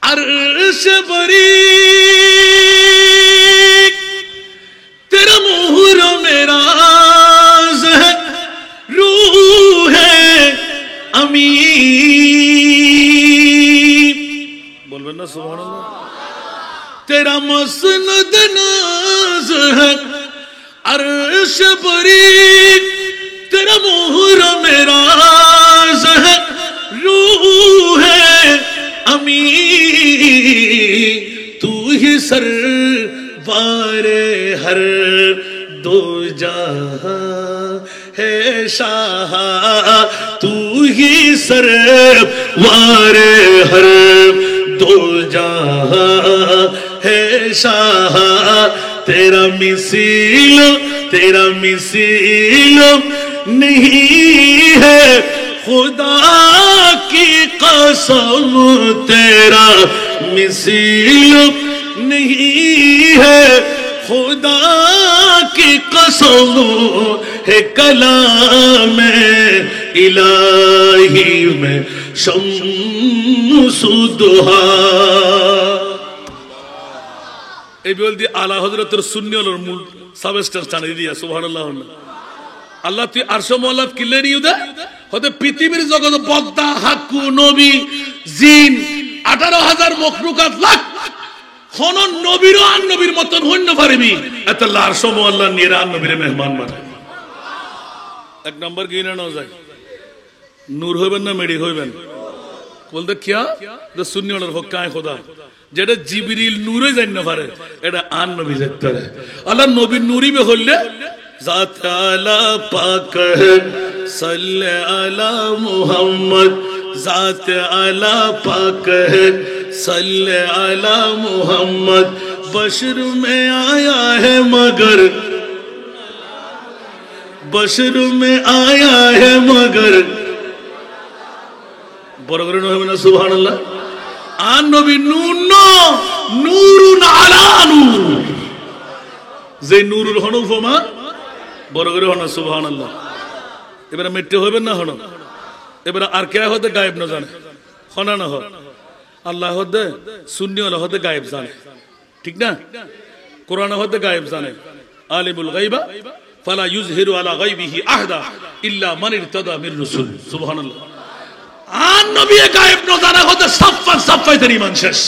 अर्श बरी तेरा मुहर मेरा रूह है अमीर। बोल ना सुभान अल्लाह। तेरा मसनद नाज है अर्श बरी तेरा मुहर मेरा है रूह है अमीर। तू ही सरवारे हर दो जहां है शाह, तू ही सरवारे हर दो जहां है शाह। तेरा मिसील नहीं है खुदा की कसम, तेरा मिसील नहीं है खुदा की कसम है कलाम इलाही में शम्सुद्दुहा। এই বলদি আলা হযরতের সুন্নি হলোর মূল সাবস্টার জানি দিয়া সুবহানাল্লাহ। আল্লাহ তুই আরশ মোয়াল্লাত কিলে নিউ দে হতে পৃথিবীর জগৎ বদ্দা হাকু নবী জিন 18000 মখলুকাত লাখ কোন নবীর আর নবীর মতন হইন পারবি এত আরশ মোয়াল্লাহ নিরান নবীর মেহমান মানে। এক নম্বর কি না যায় নূর হইবেন না মেডি হইবেন বলতে কিয়া যে সুন্নি হলোর হক্কায় খোদা যেটা জিবরিল নূরে জান না পারে এটা আন নবী জানতে পারে। আল্লাহ নবীর নূরই বে হইলে জাত আলা পাক সাল্লে আলা মুহাম্মদ, জাত আলা পাক सल्ले अला मुहम्मद। बशर में आया है मगर बशर में आया है मगर बरगर ना सुभान अल्लाह। आन नबी नूरुन अला नूर जे नूरुल हनुफमा बरगर हना सुभान अल्लाह। এবারে মিটতে হবে না হনো এবারে আর কে হতে গায়েব না জানে হনা না হয় আল্লাহ হতে সুন্নি ওয়ালা হতে গায়েব জানে ঠিক না কোরআন হতে গায়েব জানে আলিমুল গায়বা ফালা ইউযহিরু আলা গায়বিহি আহদা ইল্লা মান ইরতাদা মির রাসূল সুবহানাল্লাহ। আর নবী গায়েব না জানা হতে সাফাইতে ঈমান শেষ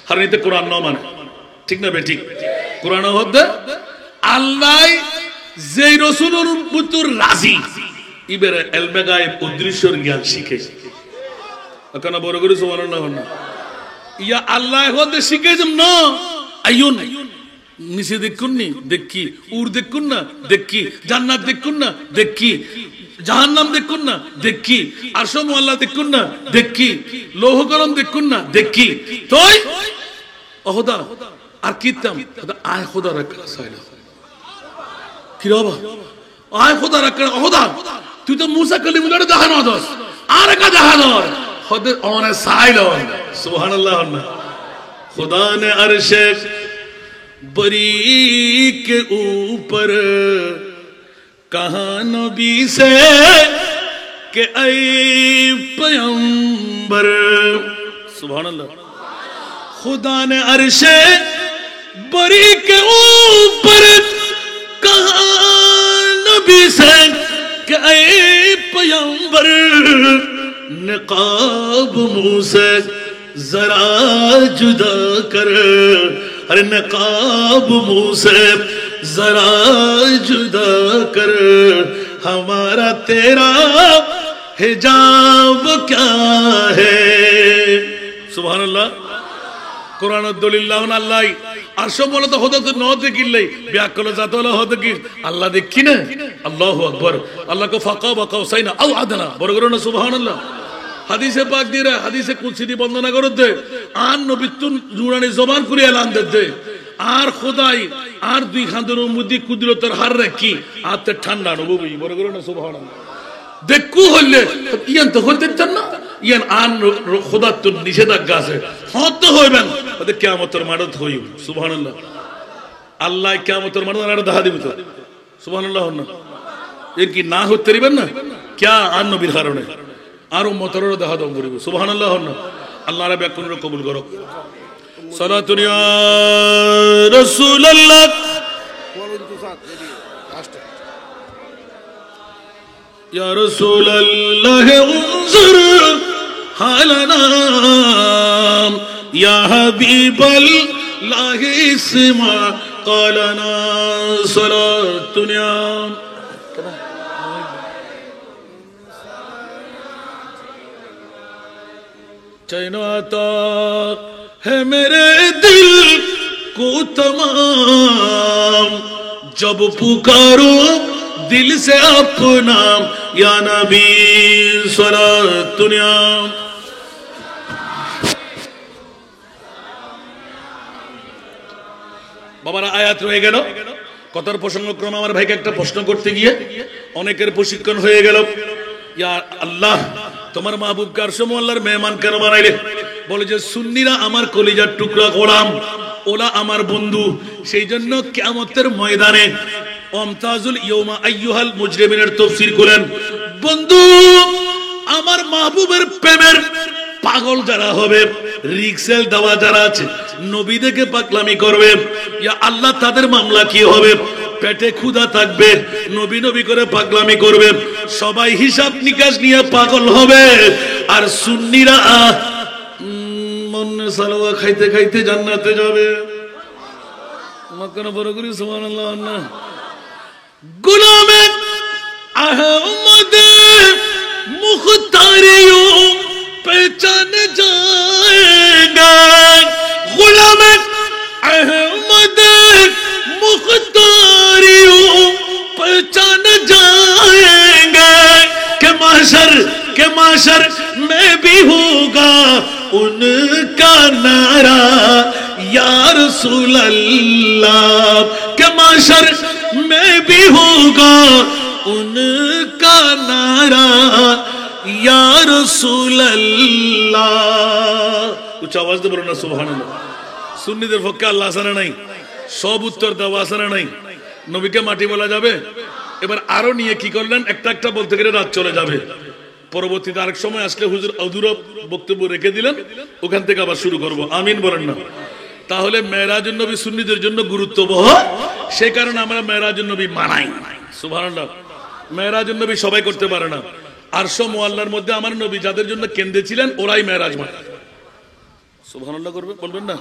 হারিতে কোরআন না মানে ঠিক না বে ঠিক কোরআন হতে আল্লাহ যেই রাসূলের উপর রাজি ইবেরে ইলমে গায়েব অদৃশ্যর জ্ঞান শিখাইছে কেন বড় করে সুবহানাল্লাহ না ইয়া আল্লাহ হতে শিখাইছম না আইয়ুন নিচে দেখুন নি দেখি উর দেখুন না দেখি জান্নাত দেখুন না দেখি জাহান্নাম দেখুন না দেখি আরশ মোয়াল্লা দেখুন না দেখি লৌহ কলম দেখুন না দেখি তোই ওহদা আর কিতাম আয় খোদা রাখা সাইলা কি বাবা আয় খোদা রাখা ওহদা তুই তো মুসা কালিমুল্লাহ দেখানো দস আর কা দেখানো खुद ऑन साइलोन सुभान अल्लाह। खुदा ने अर्श बरी के ऊपर कहा नबी से के ऐ पैगंबर सुभान अल्लाह। खुदा ने अर्श बरी के ऊपर कहा नबी से के ऐ पैगंबर नकाब मुंह से जरा जुदा कर, अरे नकाब मुंह से जरा जुदा कर, हमारा तेरा हिजाब क्या है सुभान अल्लाह। কোরআনের দলিল লাহন আল্লাহ আর সব বলে তো হতে নতে কিনলে ব্যাকল জাত হলো হতে কি আল্লাহ দেখি না আল্লাহু আকবার আল্লাহকে ফাঁকা বা কাউসাইনা আও আদনা বড় করে না সুবহানাল্লাহ হাদিসে পাক দিয়ে হাদিসে কুদসি দি বর্ণনা করতে আর নবিতুন জুরানি জবান করে এলান দিতে আর খোদাই আর দুই খান্দের মধ্যে কুদরতের হার রাখি আর তে ঠান্ডা নবুই বড় করে না সুবহানাল্লাহ দেখু হইলে ইয়ান তো হতে চান না ইয়ান আন খোদার তো নিষেধাজ্ঞা আছে হতে হইবেন ওদের কিয়ামতের মাঠত হইব সুবহানাল্লাহ আল্লাহ কিয়ামতের মাঠত আর দেখা দিবে তো সুবহানাল্লাহ না এর কি না হতে পারিবেন না কিয়া আন নবীর কারণে আর উম্মতেরও দেখা দাও করিব সুবহানাল্লাহ না আল্লাহ রাব্বি কোন কবুল করো সালাতুন ইয়া রাসূলুল্লাহ يا رسول الله انظر حالنا يا حبيب الله اسمع قالنا صلاة يا चैनाता है मेरे दिल को तमाम जब पुकारो दिल से अपना या नबी सलातुनिया বাবারা আয়াত রয়ে গেল কথার প্রসঙ্গক্রমে আমার ভাইকে একটা প্রশ্ন করতে গিয়ে অনেকের প্রশিক্ষণ হয়ে গেল ইয়া আল্লাহ তোমার মাহবুব কার সময় আল্লাহর মেহমান কেন বানাইলে বলে যে সুন্নিরা আমার কলিজার টুকরা গোলাম ওরা আমার বন্ধু সেই জন্য কিয়ামতের ময়দানে আমতাজুল ইয়াউমা আইয়ুহাল মুজরিমিনের তাফসীর করেন বন্ধু আমার মাহবুবের প্রেমের পাগল যারা হবে রিক্সেল দেওয়া যারা আছে নবী দেখে পাগলামি করবে ইয়া আল্লাহ তাদের মামলা কি হবে পেটে ক্ষুধা থাকবে নবী নবী করে পাগলামি করবে সবাই হিসাব নিকাশ নিয়ে পাগল হবে আর সুন্নিরা মনে সালোয়া খাইতে খাইতে জান্নাতে যাবে মাকানা বড় করি সুবহানাল্লাহ না गुलामे अहमद मुख्तारियों पहचान जाएगा गुलामे अहमद मुख्तारियों पहचान जाएगा के माशर में भी होगा उनका नारा या रसूल अल्लाह के माशर में भी होगा उनका नारा या रसूल अल्लाह कुछ आवाज दे बोलो ना सुबहानाल्लाह সুন্নিদের পক্ষে আল্লাহ আসানা নাই সব উত্তর দেওয়া আসানা নাই নবীকে মাটি বলা যাবে এবার আরো নিয়ে কি করলেন একটা একটা বলতে গেলে রাত চলে যাবে পরবর্তীতে আরেক সময় আসলে হুজুর অধুরা বক্তব্য রেখে দিলেন ওখান থেকে আবার শুরু করব আমিন বলেন না তাহলে মেরাজুন নবী সুন্নিদের জন্য গুরুত্ববহ সেই কারণে আমরা মেরাজুন নবী মানাই সুবহানাল্লাহ মেরাজুন নবী সবাই করতে পারে না আরশ মুআল্লার মধ্যে আমার নবী যাদের জন্য কেন্দ্রে ছিলেন ওরাই মেরাজ মানায় সুবহানাল্লাহ করবে বলবেন না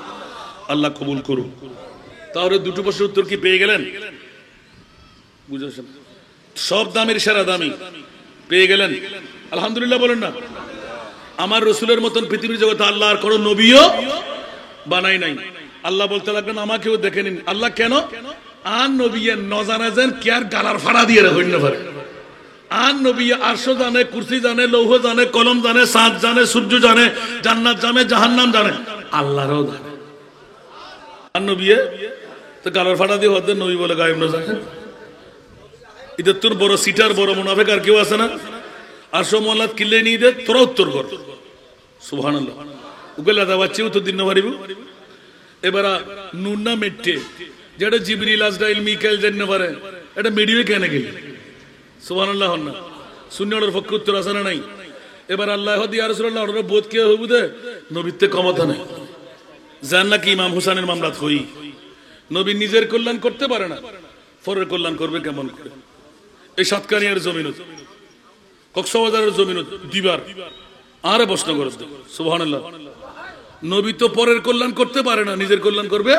আল্লাহ কবুল করুন তাহলে দুটো প্রশ্নের উত্তর কি পেয়ে গেলেন বুঝেছেন সব দামের সেরা দামি পেয়ে গেলেন আলহামদুলিল্লাহ বলেন না আমার রাসূলের মতন পৃথিবীর জগতে আল্লাহ আর কোন নবীও বানাই নাই আল্লাহ বলতে লাগলেন আমাকেও দেখে নিন আল্লাহ কেন আর নবী নজানা যেন কেয়ার গালার ফাড়া দিয়ে হইন না পারে আর নবী আরশ জানে কুরসি জানে লৌহ জানে কলম জানে চাঁদ জানে সূর্য জানে জান্নাত জানে জাহান্নাম জানে আল্লাহরও জানে আর নবী তো গালার ফাড়া দিয়ে হতে নবী বলে গায়েব না জানে এটা তোর বড় সিটার বড় মুনাফিক আর কেউ আছে না আরশ মোহাল্লাত কিল্লে নিয়ে দে তোরা উত্তর কর সুবহানাল্লাহ উগলা দা বাচ্চা উত্তর দিন না পারিব এবার নুনা মেটে যেটা জিবরিল আজরাইল মিকাইল জানতে পারে এটা মিডিয়ে কেন গেল সুবহানাল্লাহ না সুন্নাহর পক্ষে উত্তর আছে না নাই এবার আল্লাহ ইয়া রাসূলুল্লাহ ওর বোধ কে হইবুদে নবীতে ক্ষমতা নাই জান নাকি ইমাম হুসাইনের মামলাত হই নবী নিজের কল্যাণ করতে পারে না পরের কল্যাণ করবে কেমন করে এই সাতকানিয়ার জমিনত কক্সবাজারের জমিনত দিবার আরে প্রশ্ন করে সুবহানাল্লাহ নবী তো পরের কল্যাণ করতে পারে না নিজের কল্যাণ করবে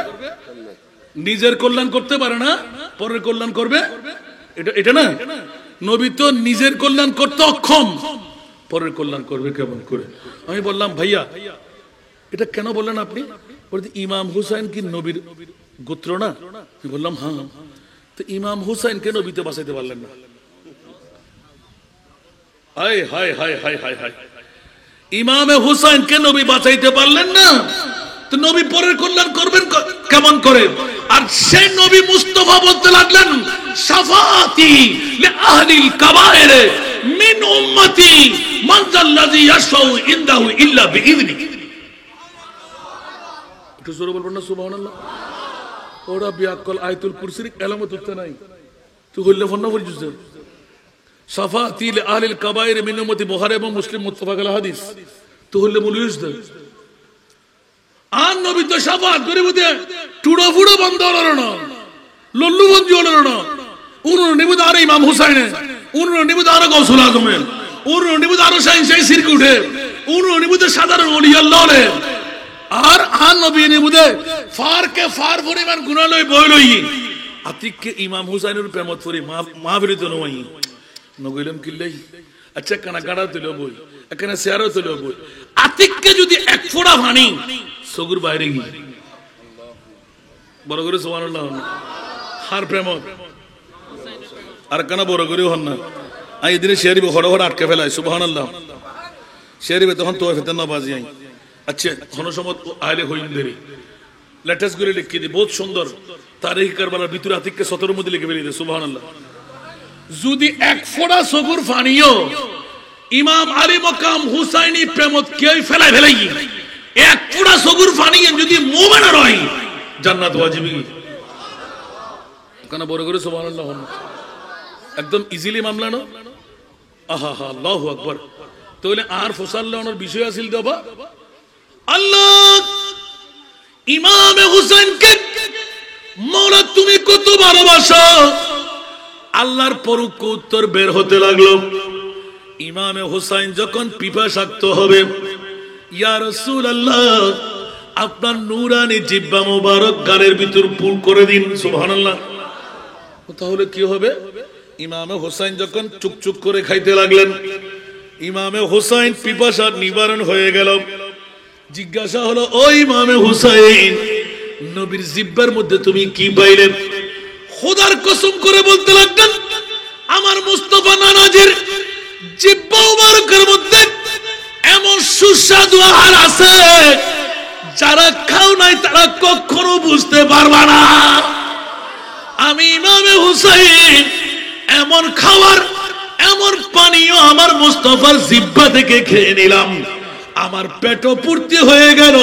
নিজের কল্যাণ করতে পারে না পরের কল্যাণ করবে এটা না নবী তো নিজের কল্যাণ করতে অক্ষম পরের কল্যাণ করবে কেমন করে আমি বললাম ভাইয়া এটা কেন বললেন আপনি বলতে ইমাম হুসাইন কি নবীর গোত্র না? আমি বললাম হ্যাঁ। তো ইমাম হুসাইনকে নবীতে বাঁচাইতে পারলেন না। হায় হায় হায় হায় হায় হায়, ইমামে হুসাইনকে নবী বাঁচাইতে পারলেন না, তো নবী পরের কল্যাণ করবেন কেমন করে? আর সেই নবী মুস্তাফা বলতে লাগলেন শাফাআতি লিআহলিল কাবায়ের মিন উম্মতি মান যাল্লাযী ইয়াশফাউ ইনদাহু ইল্লা বিইذনি। একটু জোরে বলবেন না সুবহানাল্লাহ। ওরা বিয়াকল আয়াতুল কুরসির এলামত উঠতে নাই, তুই বললে ফোন না বলছিস শাফাআতি লিআহলিল কাবায়ের মিন উম্মতি, বুখারী এবং মুসলিম মুত্তাফাক আলাইহি হাদিস। তো হলে বলিস দে আর নবী তো শাফাআত করে বুঝে টুড়ো ফুড়ো বন্ধ হলো না, লল্লু বন্ধ হলো না। উনুন নিবুদ আর ইমাম হুসাইনে, উনুন নিবুদ আর গৌসুল আজমে, উনুন নিবুদ আর শাইন শাই সিরকে উঠে, উনুন নিবুদ সাধারণ ওলি আল্লাহ রে। আর নবী নিবুদে ফারকে ফার পরিমাণ গুনাহ লই বই লই আতিককে ইমাম হুসাইনের প্রেমত পরি মা বিরত নই নগইলাম কিল্লাই। আচ্ছা কানা গাড়া তুলো বই, এখানে শেয়ারও তুলো বই। আতিককে যদি এক ফোঁটা পানি সগুর বাইরে গিয়ে বড় করে সুবহানাল্লাহ হার প্রেমত আর কানা বড় করে হন না। আই এদিনে শেয়ারিব হড় হড় আটকে ফেলায় সুবহানাল্লাহ। শেয়ারিবে তখন তো ফেতেন না বাজি আই। আচ্ছা হনসমত আইলে হইন দেরি লেটেস্ট করে লিখে দি বহুত সুন্দর তারিখ কারবালার ভিতরে আতিককে 17 মধ্যে লিখে বেরিয়ে দে সুবহানাল্লাহ। যদি এক ফোঁটা সগুর পানিও ইমাম আলী মকাম হুসাইনি প্রেমত কেউ ফেলাই ফেলাই এক ফোঁটা সগুর পানি যদি মুমিনের হয় জান্নাত ওয়াজিবি। কেন বড় করে সুবহানাল্লাহ একদম ইজিলি মামলা না। আহা হা আল্লাহু আকবার। তাহলে আর ফসাল্লাহর বিষয় আছিল দেবা আল্লাহ ইমামে হুসাইনকে মওলা তুমি কত ভালোবাসো। আল্লাহর পরোক্ষ উত্তর বের হতে লাগলো। ইমামে হুসাইন যখন পিপাসাক্ত হবে, ইয়া রাসূলুল্লাহ আপনার নূরানি জিহ্বা মোবারক গালের ভিতর পুর করে দিন সুবহানাল্লাহ। তাহলে কি হবে? ইমামে হুসাইন যখন চুকচুক করে খাইতে লাগলেন, ইমামে হুসাইন পিপাসা নিবারণ হয়ে গেল। জিজ্ঞাসা হলো ও ইমামে হুসাইন নবীর জিহ্বার মধ্যে তুমি কি পাইলে? খোদার কসম করে বলতে লাগলেন আমার মুস্তাফা নানাজির জিহ্বা মুবারকের মধ্যে এমন সুস্বাদু আহার আছে যারা খাও নাই তারা কখনো বুঝতে পারবা না। আমি ইমামে হুসাইন এমন খাবার এমন পানীয় আমার মুস্তাফার জিহ্বা থেকে খেয়ে নিলাম, আমার পেট পূর্তি হয়ে গেল,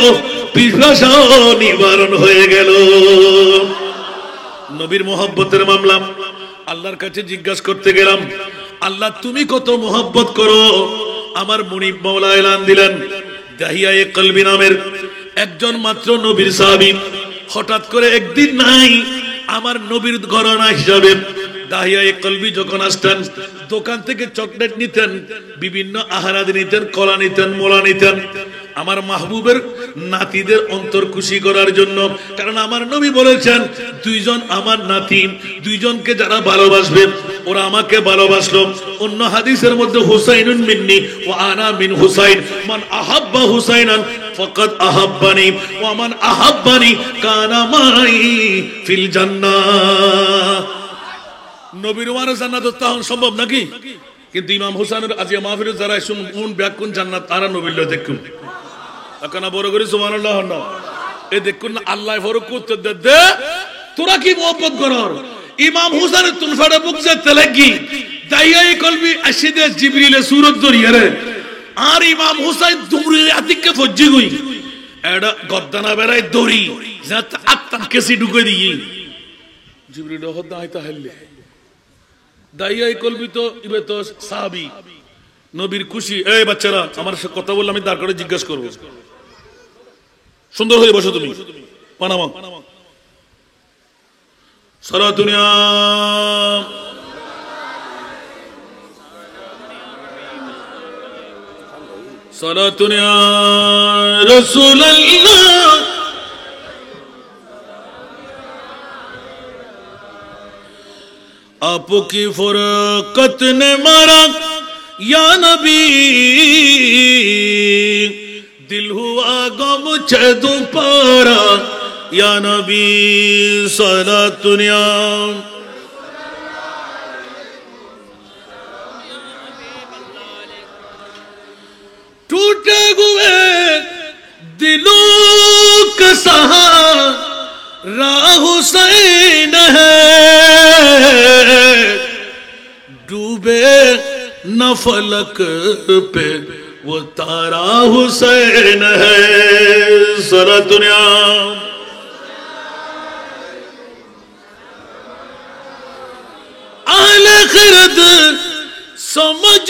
পিপাসাও নিবারণ হয়ে গেল। নবীর মোহাব্বতের মামলা আল্লাহর কাছে জিজ্ঞাসা করতে গেলাম, আল্লাহ তুমি কত মোহাব্বত করো। আমার মুনিব মাওলা এলান দিলেন দাহিয়ায়ে কলবি নামের একজন মাত্র নবীর সাহাবী হঠাৎ করে একদিন নাই আমার নবীর ঘরানা হিসাবে দাহিয়ায়ে কলবি যখন আসতেন দোকান থেকে চকলেট নিতেন, বিভিন্ন আহারাদি নিতেন, কলা নিতেন, মোলা নিতেন আমার মাহবুবের নাতিদের অন্তর খুশি করার জন্য। কারণ আমার নবী বলেছেন দুইজন আমার নাতি, দুইজনকে যারা ভালোবাসবে ওরা আমাকে ভালোবাসলো। অন্য হাদিসের মধ্যে হুসাইনুন মিন্নি ওয়া আনা মিন হুসাইন, মান আহাব্বা হুসাইনান ফাকাদ আহাব্বানি ওয়া মান আহাব্বানি কানা মাই ফিল জান্নাহ। নবীর ওয়ারে জান্নাত তাহন সম্ভব নাকি? কিন্তু ইমাম হুসাইনের আজিয়া মাহফিলে যারা শুন ব্যাকুন জান্নাত তারা নবীর লয় দেখুন একানা বড় করে সুবহানাল্লাহ না। এ দেখুন না আল্লাহ ফরক করতে দে তোরা কি মোহব্বত করর। ইমাম হুসাইনের তুলফাড়ে বুক যে তেলাগি দাইয়ায়ে কলবি আসিদে জিবরিলে সূরত দরিয়ারে আর ইমাম হুসাইন দুমরি আতিককে ফজ্জি গই এডা গদ্দানা বেরাই দড়ি জাত আত্তা কেসি ঢুকে দিই জিবরিল হদা আইতা হইলে দাইয়ায়ে কলবি তো ইবে তো সাহাবী নবীর খুশি। এই বাচ্চারা আমার সাথে কথা বললে আমি তার করে জিজ্ঞাসা করব। সুন্দর হয়ে বসো তুমি পানামা সারা দুনিয়া সারা দুনিয়া রাসূলুল্লাহ आपकी फुरकत ने मारा या नबी दिल हुआ गम छे दोबारा या नबी सलातुनिया टूटे हुए दिलों का सहारा हुसैन है डूबे न फलक पे वो तारा हुसैन है सारा दुनिया अहले खिरद समझ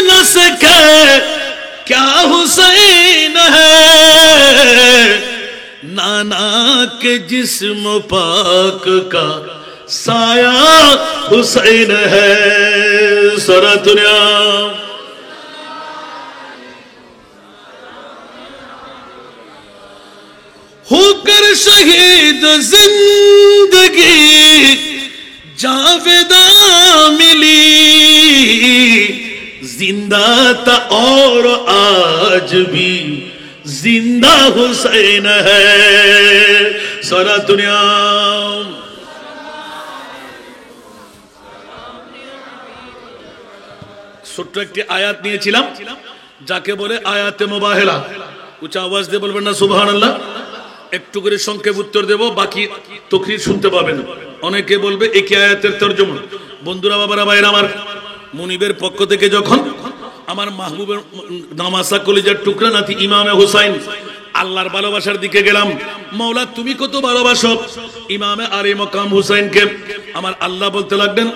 न सके क्या हुसैन है नाना के जिस्म पाक का साया हुसैन है सारा दुनिया होकर शहीद जिंदगी जावेदा मिली जिंदा था और आज भी जिंदा हुसैन है सारा दुनिया ছোট্ট একটি আয়াত নিয়েছিলাম যাকে বলে আয়াতে মুবাহেলা উচ্চ আওয়াজ দিয়ে বলবেন না সুবহানাল্লাহ একটু করে সংক্ষেপ উত্তর দেব বাকি তাকরীর শুনতে পাবেন অনেকে বলবে একই আয়াতের তরজমা বন্ধুরা বাবারা ভাইরা আমার মুনিবের পক্ষ থেকে যখন আমার মাহবুবের নামাসা কলিজার টুকরা নাতি ইমামে হুসাইন আল্লাহর ভালোবাসার দিকে গেলাম মাওলা তুমি কত ভালোবাসো ইমামে আরে মকাম হুসাইনকে আমার আল্লাহ বলতে লাগলেন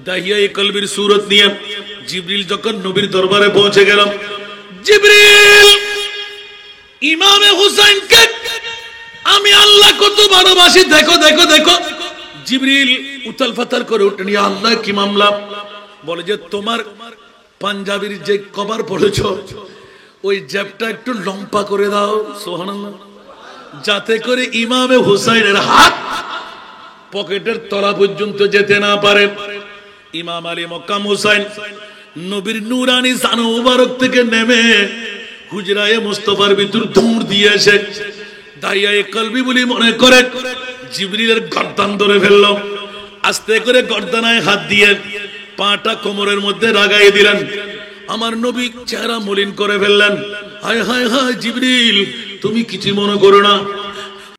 দাহিয়ায়ে কলবির সূরত নিয়ে জিবরিল যখন নবীর দরবারে পৌঁছে গেল জিবরিল ইমামে হুসাইনকে আমি আল্লাহ কত ভালোবাসি দেখো দেখো দেখো জিবরিল উতাল ফাতাল করে উঠলেন ইয়া আল্লাহ কি মামলা বলে যে তোমার পাঞ্জাবির যে কভার পড়েছো ওই জ্যাপটা একটু লম্বা করে দাও সুবহানাল্লাহ যাতে করে ইমামে হুসাইনের হাত পকেটের তলা পর্যন্ত যেতে না পারে ইমাম আলী মক্কাম হুসাইন নবীর নূরানি জানো মুবারক থেকে নেমে হুজরায়ে মুস্তাফার ভিতর দৌড় দিয়ে এসে দাহিয়ায়ে কলবি বলি মনে করে জিবরিলের গর্দান ধরে ফেলল আস্তে করে গর্দানায় হাত দিয়ে পাটা কোমরের মধ্যে লাগাই দিলেন আমার নবী চেহারা মলিন করে ফেললেন হায় হায় হায় জিবরিল তুমি কিছু মনে করো না